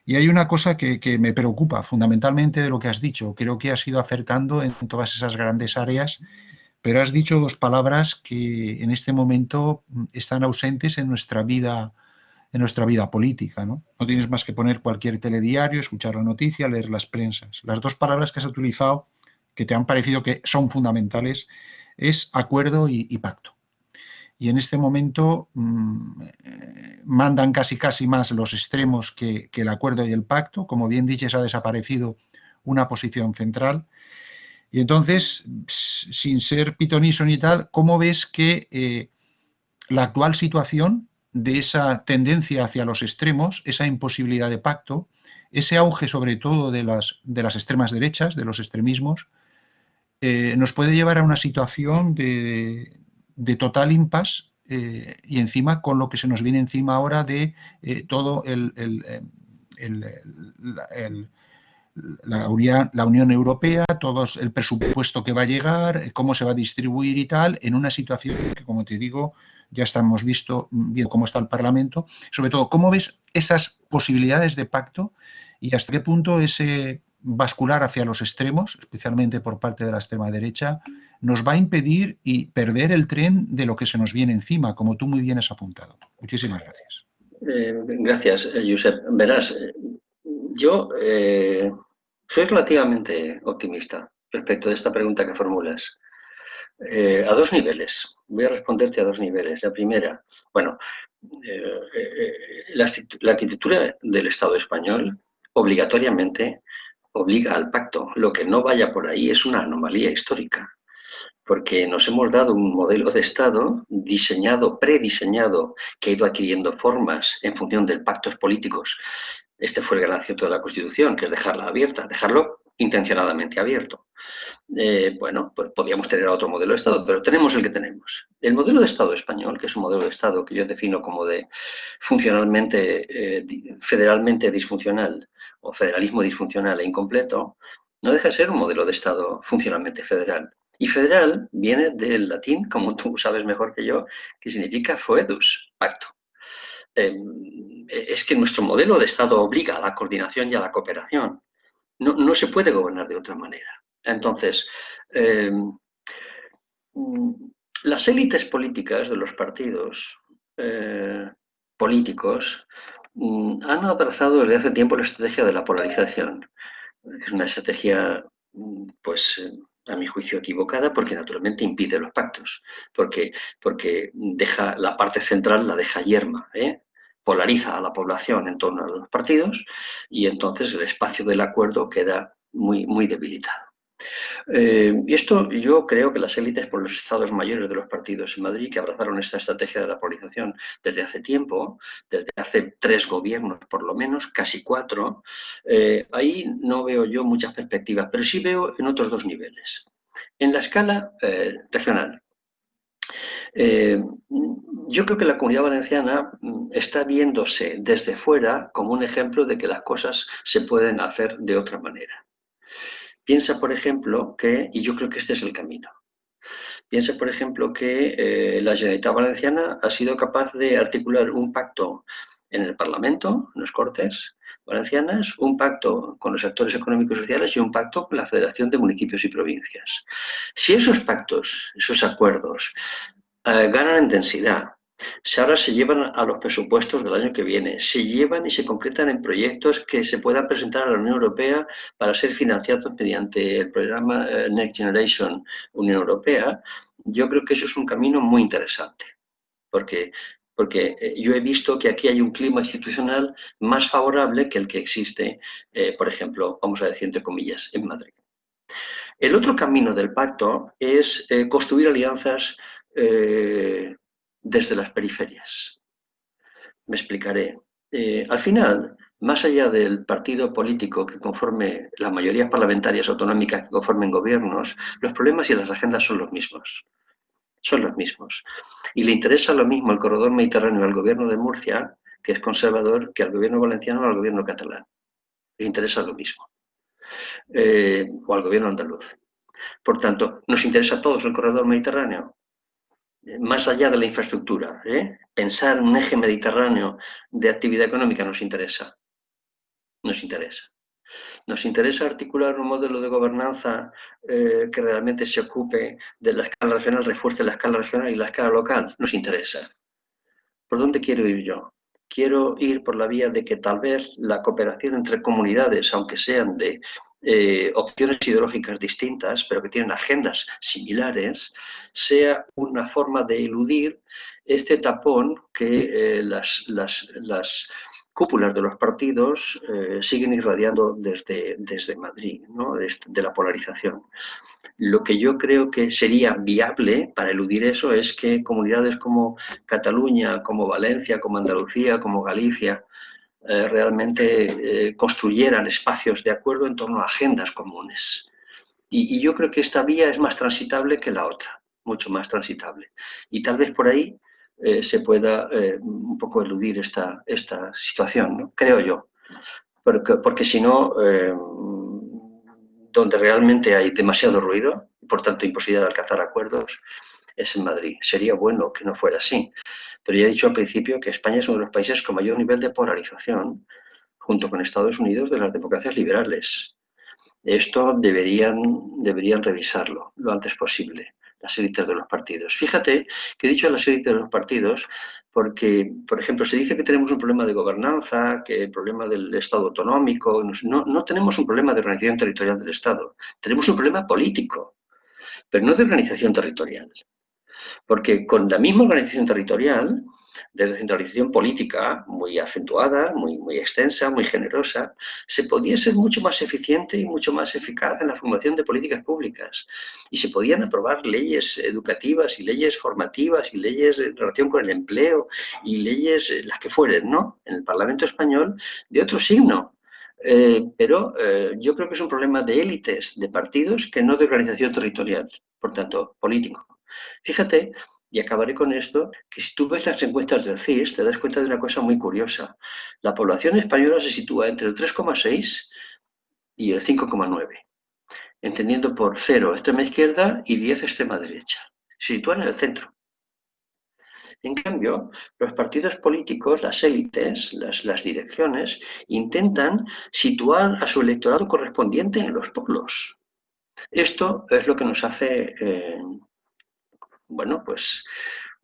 Y hay una cosa que me preocupa fundamentalmente de lo que has dicho. Creo que has ido acertando en todas esas grandes áreas, pero has dicho dos palabras que en este momento están ausentes en nuestra vida política, ¿no? No tienes más que poner cualquier telediario, escuchar la noticia, leer las prensas. Las dos palabras que has utilizado, que te han parecido que son fundamentales, es acuerdo y pacto. Y en este momento mandan casi más los extremos que el acuerdo y el pacto. Como bien dices, ha desaparecido una posición central. Y entonces, sin ser pitoniso ni tal, ¿cómo ves que la actual situación de esa tendencia hacia los extremos, esa imposibilidad de pacto, ese auge sobre todo de las extremas derechas, de los extremismos, nos puede llevar a una situación de total impasse y encima con lo que se nos viene encima ahora de todo la Unión Europea, todo el presupuesto que va a llegar, cómo se va a distribuir y tal, en una situación que, como te digo, ya estamos viendo cómo está el Parlamento. Sobre todo, ¿cómo ves esas posibilidades de pacto y hasta qué punto ese bascular hacia los extremos, especialmente por parte de la extrema derecha, nos va a impedir y perder el tren de lo que se nos viene encima, como tú muy bien has apuntado? Muchísimas gracias. Gracias, Josep. Verás, yo soy relativamente optimista respecto de esta pregunta que formulas. A dos niveles. Voy a responderte a dos niveles. La primera, bueno, la arquitectura del Estado español obligatoriamente obliga al pacto. Lo que no vaya por ahí es una anomalía histórica, porque nos hemos dado un modelo de Estado diseñado, prediseñado, que ha ido adquiriendo formas en función de pactos políticos. Este fue el gran acierto de la Constitución, que es dejarla abierta, dejarlo intencionadamente abierto. Bueno, pues podríamos tener otro modelo de Estado, pero tenemos el que tenemos. El modelo de Estado español, que es un modelo de Estado que yo defino como de funcionalmente, federalmente disfuncional o federalismo disfuncional e incompleto, no deja de ser un modelo de Estado funcionalmente federal. Y federal viene del latín, como tú sabes mejor que yo, que significa foedus, pacto. Es que nuestro modelo de Estado obliga a la coordinación y a la cooperación. No se puede gobernar de otra manera. Entonces, las élites políticas de los partidos políticos han abrazado desde hace tiempo la estrategia de la polarización. Es una estrategia, pues, a mi juicio equivocada, porque naturalmente impide los pactos, porque deja la parte central, la deja yerma, polariza a la población en torno a los partidos y entonces el espacio del acuerdo queda muy debilitado. Y esto yo creo que las élites por los estados mayores de los partidos en Madrid, que abrazaron esta estrategia de la polarización desde hace tiempo, desde hace 3 gobiernos por lo menos, casi 4, ahí no veo yo muchas perspectivas, pero sí veo en otros 2 niveles. En la escala regional, yo creo que la Comunidad Valenciana está viéndose desde fuera como un ejemplo de que las cosas se pueden hacer de otra manera. Piensa, por ejemplo, y yo creo que este es el camino, Piensa, por ejemplo, que la Generalitat Valenciana ha sido capaz de articular un pacto en el Parlamento, en las Cortes Valencianas, un pacto con los actores económicos y sociales y un pacto con la Federación de Municipios y Provincias. Si esos pactos, esos acuerdos, ganan en densidad, si ahora se llevan a los presupuestos del año que viene, se llevan y se concretan en proyectos que se puedan presentar a la Unión Europea para ser financiados mediante el programa Next Generation Unión Europea, yo creo que eso es un camino muy interesante, porque yo he visto que aquí hay un clima institucional más favorable que el que existe, por ejemplo, vamos a decir entre comillas, en Madrid. El otro camino del pacto es construir alianzas desde las periferias. Me explicaré. Al final, más allá del partido político que conforme las mayorías parlamentarias autonómicas que conformen gobiernos, los problemas y las agendas son los mismos. Son los mismos. Y le interesa lo mismo el corredor mediterráneo al gobierno de Murcia, que es conservador, que al gobierno valenciano o al gobierno catalán. Le interesa lo mismo. O al gobierno andaluz. Por tanto, nos interesa a todos el corredor mediterráneo. Más allá de la infraestructura, pensar en un eje mediterráneo de actividad económica nos interesa. Nos interesa. Nos interesa articular un modelo de gobernanza que realmente se ocupe de la escala regional, refuerce la escala regional y la escala local. Nos interesa. ¿Por dónde quiero ir yo? Quiero ir por la vía de que tal vez la cooperación entre comunidades, aunque sean de opciones ideológicas distintas, pero que tienen agendas similares, sea una forma de eludir este tapón que las cúpulas de los partidos siguen irradiando desde Madrid, ¿no? de la polarización. Lo que yo creo que sería viable para eludir eso es que comunidades como Cataluña, como Valencia, como Andalucía, como Galicia, realmente construyeran espacios de acuerdo en torno a agendas comunes. Y yo creo que esta vía es más transitable que la otra, mucho más transitable. Y tal vez por ahí se pueda un poco eludir esta situación, ¿no? Creo yo. Porque si no, donde realmente hay demasiado ruido y por tanto imposibilidad de alcanzar acuerdos, es en Madrid. Sería bueno que no fuera así. Pero ya he dicho al principio que España es uno de los países con mayor nivel de polarización, junto con Estados Unidos, de las democracias liberales. Esto deberían revisarlo lo antes posible, las élites de los partidos. Fíjate que he dicho las élites de los partidos porque, por ejemplo, se dice que tenemos un problema de gobernanza, que el problema del Estado autonómico. No tenemos un problema de organización territorial del Estado, tenemos un problema político, pero no de organización territorial. Porque con la misma organización territorial, de descentralización política muy acentuada, muy extensa, muy generosa, se podía ser mucho más eficiente y mucho más eficaz en la formación de políticas públicas. Y se podían aprobar leyes educativas y leyes formativas y leyes en relación con el empleo y leyes, las que fueren, ¿no? En el Parlamento español, de otro signo. Pero yo creo que es un problema de élites, de partidos, que no de organización territorial, por tanto, político. Fíjate, y acabaré con esto, que si tú ves las encuestas del CIS, te das cuenta de una cosa muy curiosa. La población española se sitúa entre el 3,6 y el 5,9, entendiendo por 0 extrema izquierda y 10 extrema derecha. Se sitúan en el centro. En cambio, los partidos políticos, las élites, las direcciones, intentan situar a su electorado correspondiente en los polos. Esto es lo que nos hace bueno, pues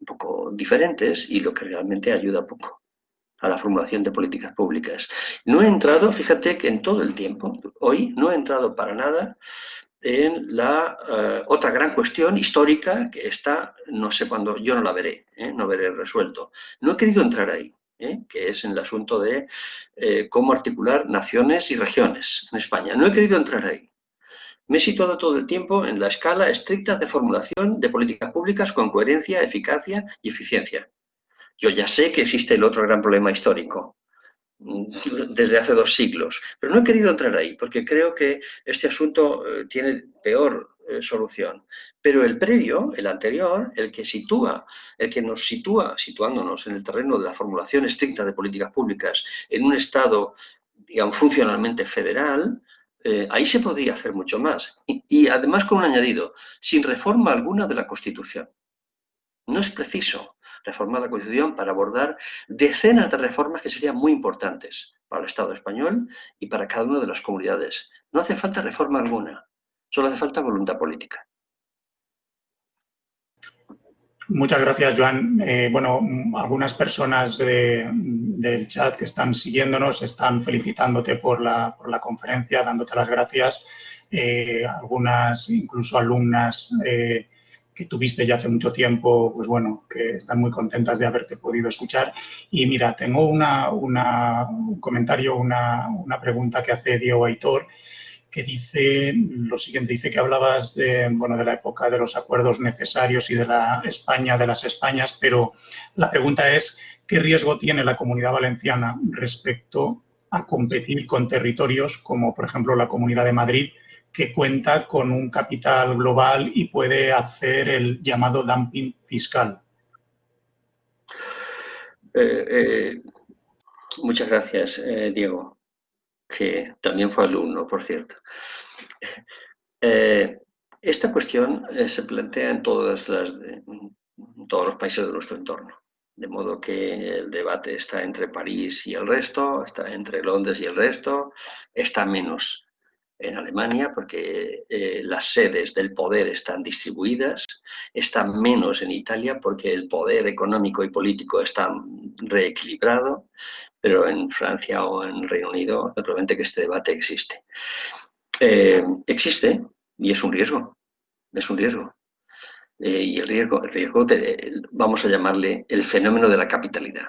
un poco diferentes y lo que realmente ayuda poco a la formulación de políticas públicas. No he entrado, fíjate que en todo el tiempo, hoy no he entrado para nada en la otra gran cuestión histórica que está, no sé cuándo, yo no la veré, no veré resuelto. No he querido entrar ahí, que es en el asunto de cómo articular naciones y regiones en España. No he querido entrar ahí. Me he situado todo el tiempo en la escala estricta de formulación de políticas públicas con coherencia, eficacia y eficiencia. Yo ya sé que existe el otro gran problema histórico desde hace 2 siglos, pero no he querido entrar ahí porque creo que este asunto tiene peor solución. Pero el previo, el anterior, el que nos sitúa, situándonos en el terreno de la formulación estricta de políticas públicas en un Estado, digamos, funcionalmente federal, ahí se podría hacer mucho más. Y además con un añadido, sin reforma alguna de la Constitución. No es preciso reformar la Constitución para abordar decenas de reformas que serían muy importantes para el Estado español y para cada una de las comunidades. No hace falta reforma alguna, solo hace falta voluntad política. Muchas gracias, Joan. Bueno, algunas personas del chat que están siguiéndonos están felicitándote por la conferencia, dándote las gracias. Algunas, incluso alumnas que tuviste ya hace mucho tiempo, pues bueno, que están muy contentas de haberte podido escuchar. Y mira, tengo un comentario, una pregunta que hace Diego Aitor, que dice lo siguiente, dice que hablabas de la época de los acuerdos necesarios y de la España, de las Españas, pero la pregunta es, ¿qué riesgo tiene la Comunidad Valenciana respecto a competir con territorios como, por ejemplo, la Comunidad de Madrid, que cuenta con un capital global y puede hacer el llamado dumping fiscal? Muchas gracias, Diego, que también fue alumno, por cierto. Esta cuestión se plantea en todos los países de nuestro entorno, de modo que el debate está entre París y el resto, está entre Londres y el resto, está menos en Alemania porque las sedes del poder están distribuidas, está menos en Italia porque el poder económico y político está reequilibrado, pero en Francia o en Reino Unido, naturalmente que este debate existe. Existe y es un riesgo, y el riesgo vamos a llamarle el fenómeno de la capitalidad.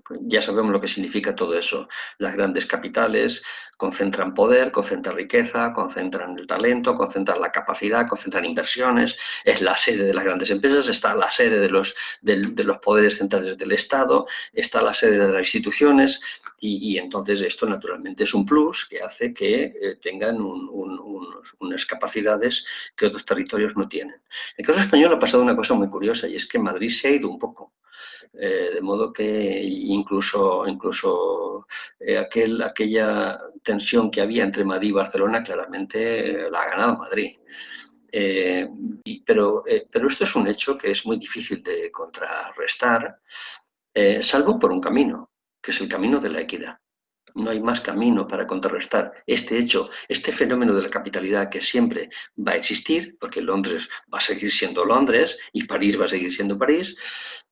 Pues ya sabemos lo que significa todo eso. Las grandes capitales concentran poder, concentran riqueza, concentran el talento, concentran la capacidad, concentran inversiones. Es la sede de las grandes empresas, está la sede de los poderes centrales del Estado, está la sede de las instituciones y entonces esto naturalmente es un plus que hace que tengan unas capacidades que otros territorios no tienen. En el caso español ha pasado una cosa muy curiosa y es que Madrid se ha ido un poco. De modo que incluso aquella tensión que había entre Madrid y Barcelona claramente la ha ganado Madrid. Pero esto es un hecho que es muy difícil de contrarrestar, salvo por un camino, que es el camino de la equidad. No hay más camino para contrarrestar este hecho, este fenómeno de la capitalidad que siempre va a existir, porque Londres va a seguir siendo Londres y París va a seguir siendo París,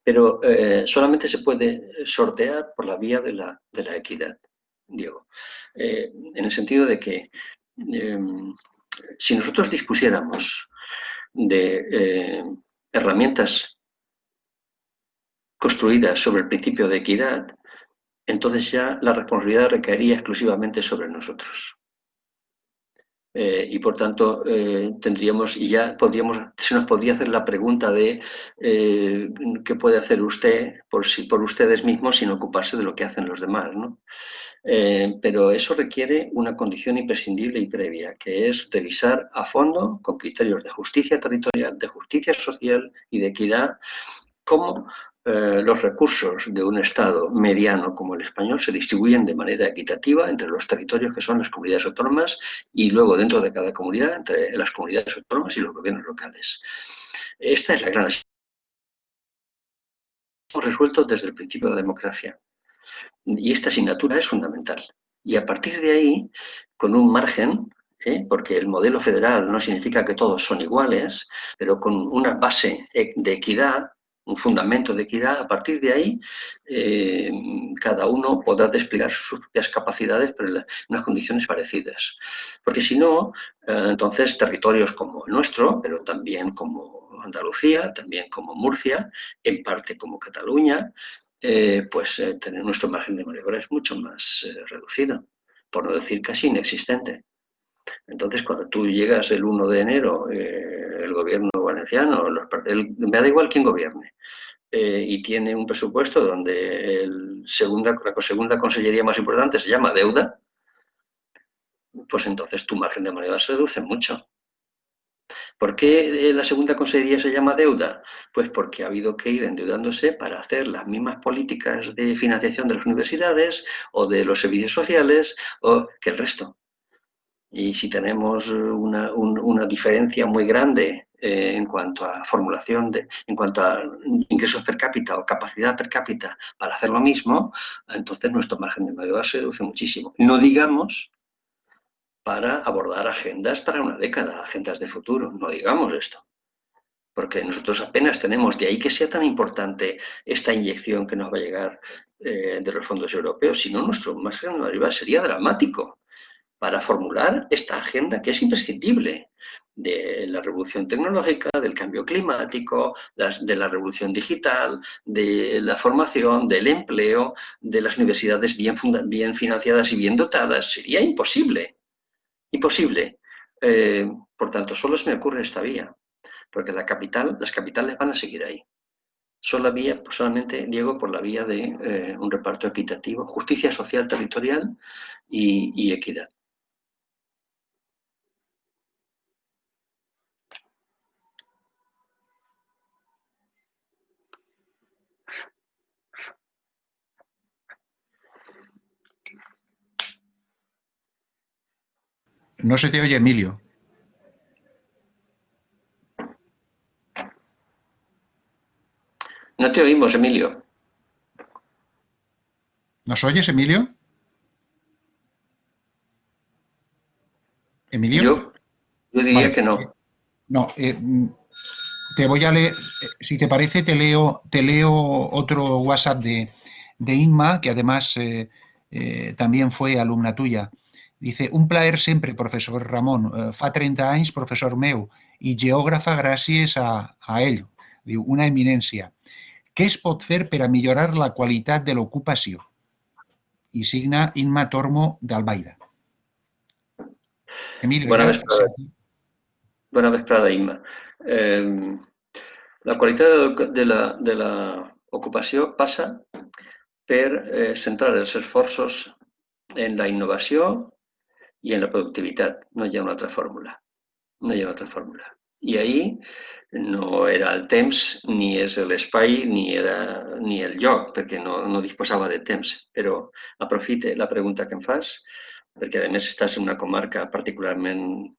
pero solamente se puede sortear por la vía de la equidad, Diego. En el sentido de que si nosotros dispusiéramos de herramientas construidas sobre el principio de equidad, entonces ya la responsabilidad recaería exclusivamente sobre nosotros. Y por tanto tendríamos, y ya se nos podría hacer la pregunta de qué puede hacer usted por ustedes mismos sin ocuparse de lo que hacen los demás, ¿no? Pero eso requiere una condición imprescindible y previa, que es revisar a fondo, con criterios de justicia territorial, de justicia social y de equidad, cómo los recursos de un Estado mediano como el español se distribuyen de manera equitativa entre los territorios que son las comunidades autónomas y luego dentro de cada comunidad entre las comunidades autónomas y los gobiernos locales. Esta es la gran asignatura que hemos resuelto desde el principio de la democracia. Y esta asignatura es fundamental. Y a partir de ahí, con un margen, porque el modelo federal no significa que todos son iguales, pero con una base de equidad, un fundamento de equidad, a partir de ahí cada uno podrá desplegar sus propias capacidades, pero en unas condiciones parecidas. Porque si no, entonces territorios como el nuestro, pero también como Andalucía, también como Murcia, en parte como Cataluña, tener nuestro margen de maniobra es mucho más reducido, por no decir casi inexistente. Entonces, cuando tú llegas el 1 de enero, el gobierno valenciano, me da igual quién gobierne, y tiene un presupuesto donde la segunda consellería más importante se llama deuda, pues entonces tu margen de maniobra se reduce mucho. ¿Por qué la segunda consellería se llama deuda? Pues porque ha habido que ir endeudándose para hacer las mismas políticas de financiación de las universidades o de los servicios sociales que el resto. Y si tenemos una diferencia muy grande en cuanto a formulación, en cuanto a ingresos per cápita o capacidad per cápita para hacer lo mismo, entonces nuestro margen de maniobra se reduce muchísimo. No digamos para abordar agendas para una década, agendas de futuro, no digamos esto. Porque nosotros apenas tenemos, de ahí que sea tan importante esta inyección que nos va a llegar de los fondos europeos, si no nuestro margen de maniobra sería dramático para formular esta agenda que es imprescindible de la revolución tecnológica, del cambio climático, de la revolución digital, de la formación, del empleo, de las universidades bien financiadas y bien dotadas. Sería imposible, imposible. Por tanto, solo se me ocurre esta vía, porque las capitales van a seguir ahí. Solamente, Diego, por la vía de un reparto equitativo, justicia social territorial y equidad. No se te oye, Emilio. No te oímos, Emilio. ¿Nos oyes, Emilio? ¿Emilio? Yo diría Vale. que no. No, te voy a leer, si te parece, te leo otro WhatsApp de Inma, que además también fue alumna tuya. Dice, un plaer sempre, professor Ramon. Fa 30 anys, professor meu, i geògrafa gràcies a ell. Diu, una eminència. Què es pot fer per a millorar la qualitat de l'ocupació? I signa Inma Tormo d'Albaida. Emilio, Buena vesprada, Inma. La qualitat de la ocupació passa per centrar els esforços en la innovació i en la productivitat. No hi ha una altra fórmula. No hi ha una altra fórmula. I ahir no era el temps, ni és l'espai, ni el lloc, perquè no disposava de temps. Però aprofite la pregunta que em fas, perquè a més estàs en una comarca particularment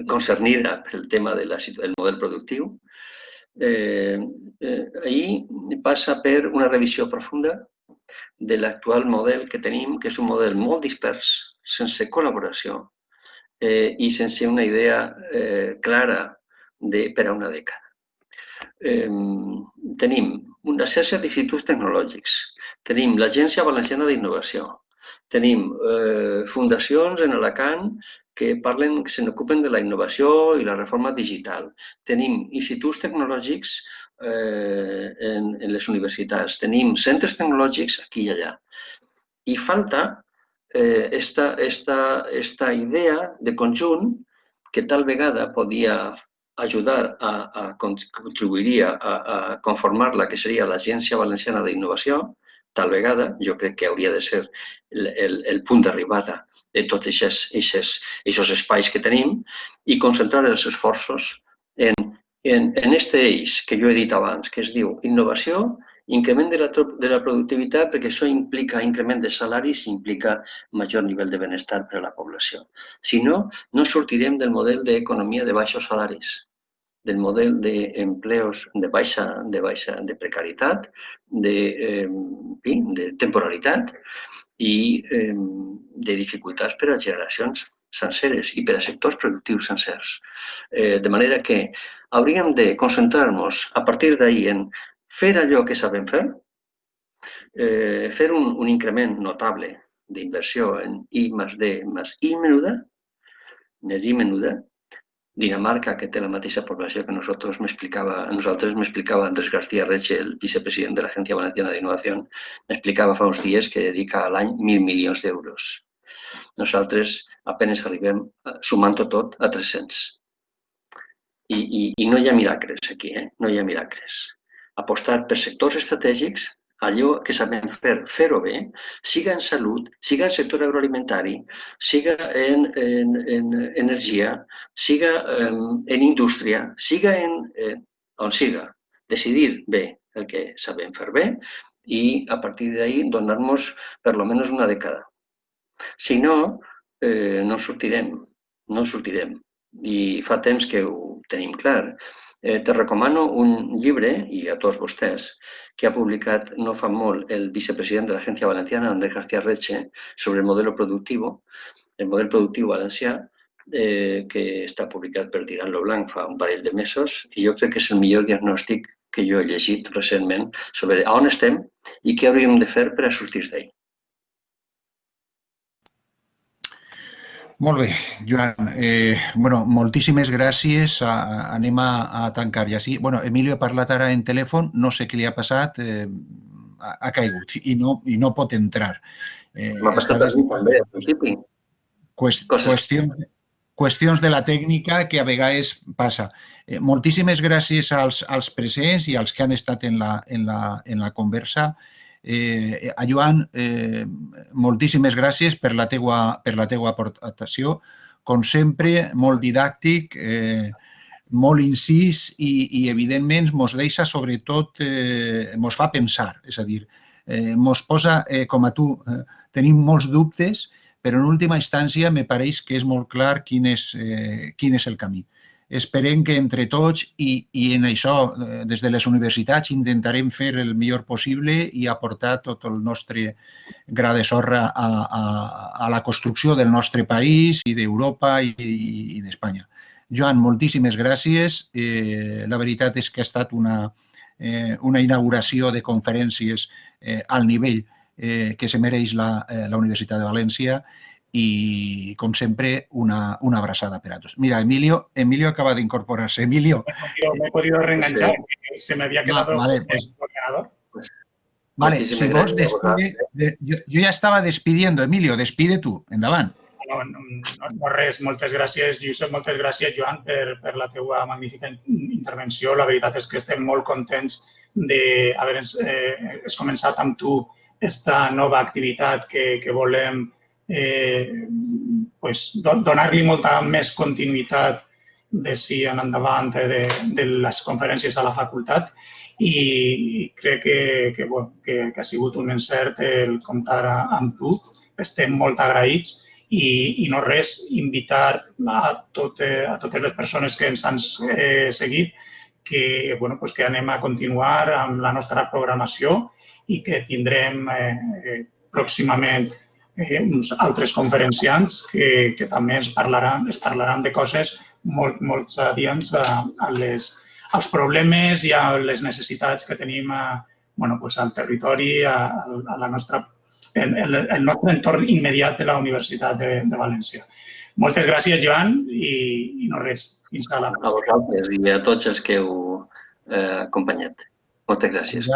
concernida pel tema del model productiu. Ahir passa per una revisió profunda de l'actual model que tenim, que és un model molt dispers, sense col·laboració i sense una idea clara per a una dècada. Tenim una xarxa d'instituts tecnològics, tenim l'Agència Valenciana d'Innovació, tenim fundacions en Alacant que se n'ocupen de la innovació i la reforma digital. Tenim instituts tecnològics en les universitats, tenim centres tecnològics aquí i allà. I falta esta idea de conjunt que tal vegada podia ajudar contribuiria a conformar la que seria l'Agència Valenciana d'Innovació. Tal vegada, jo crec que hauria de ser el punt d'arribada de tots aquests espais que tenim i concentrar els esforços en este eix que jo he dit abans, que es diu innovació, increment de la productivitat, perquè això implica increment de salaris i implica major nivell de benestar per a la població. Si no, no sortirem del model d'economia de baixos salaris, del model d'empleos de precarietat, de temporalitat i de dificultats per a generacions senceres i per a sectors productius sencers. De manera que hauríem de concentrar-nos a partir d'ahir en fer allò que sabem fer, fer un increment notable d'inversió en I+D més I menuda. Dinamarca, que té la mateixa població que nosaltres, m'explicava Andrés García Reche, el vicepresident de l'Agència Valenciana d'Innovació, m'explicava fa uns dies que dedica a l'any 1.000 milions d'euros. Nosaltres apenas arribem, sumant-ho tot, a 300. I no hi ha miracles aquí, no hi ha miracles. Apostar per sectors estratègics, allò que sabem fer-ho bé, siga en salut, siga en sector agroalimentari, siga en energia, siga en indústria, siga on siga. Decidir bé el que sabem fer bé i a partir d'ahí donar-nos per lo menos una dècada. Si no, no sortirem, no sortirem. I fa temps que ho tenim clar. Te recomano un llibre, i a tots vostès, que ha publicat no fa molt el vicepresident de l'Agència Valenciana, Andrés García Reche, sobre el model productiu valencià, que està publicat per Tirant lo Blanc fa un parell de mesos, i jo crec que és el millor diagnòstic que jo he llegit recentment sobre on estem i què hauríem de fer per a sortir d'ell. Molt bé, Joan. Moltíssimes gràcies. Anem a tancar ja. Sí. Emilio ha parlat ara en telèfon, no sé què li ha passat, ha caigut i no pot entrar. M'ha passat a mi també, al principi. Qüestions de la tècnica que a vegades passa. Moltíssimes gràcies als presents i als que han estat en la conversa. A Joan, moltíssimes gràcies per la teua aportació. Com sempre, molt didàctic, molt incís i evidentment, ens deixa, sobretot, ens fa pensar. És a dir, ens posa, com a tu, tenim molts dubtes, però en última instància me pareix que és molt clar quin és el camí. Esperem que entre tots, i en això, des de les universitats, intentarem fer el millor possible i aportar tot el nostre gra de sorra a la construcció del nostre país i d'Europa i d'Espanya. Joan, moltíssimes gràcies. La veritat és que ha estat una inauguració de conferències al nivell que se mereix la Universitat de València i, com sempre, una abraçada per a tots. Mira, Emilio acaba d'incorporar-se. Emilio. Me he podido reenganchar, se me había quedado el ordenador. Vale, si vols, despide. Jo ja estava despidiendo. Emilio, despide tu. Endavant. No res. Moltes gràcies, Josep. Moltes gràcies, Joan, per la teua magnífica intervenció. La veritat és que estem molt contents d'haver començat amb tu aquesta nova activitat que volem donar-li molta més continuïtat d'ací en endavant de les conferències a la facultat i crec que ha sigut un encert el comptar amb tu. Estem molt agraïts i no res, invitar a totes les persones que ens han seguit que anem a continuar amb la nostra programació i que tindrem pròximament uns altres conferenciants que també ens parlaran de coses molt adients als problemes i a les necessitats que tenim al territori, al nostre entorn immediat de la Universitat de València. Moltes gràcies, Joan, i no res, fins a la pròxima. A vosaltres i a tots els que heu acompanyat. Moltes gràcies.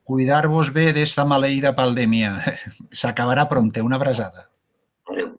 Cuidar-vos bé d'esta maleïda pandèmia. S'acabarà prompte. Una abraçada. Adéu.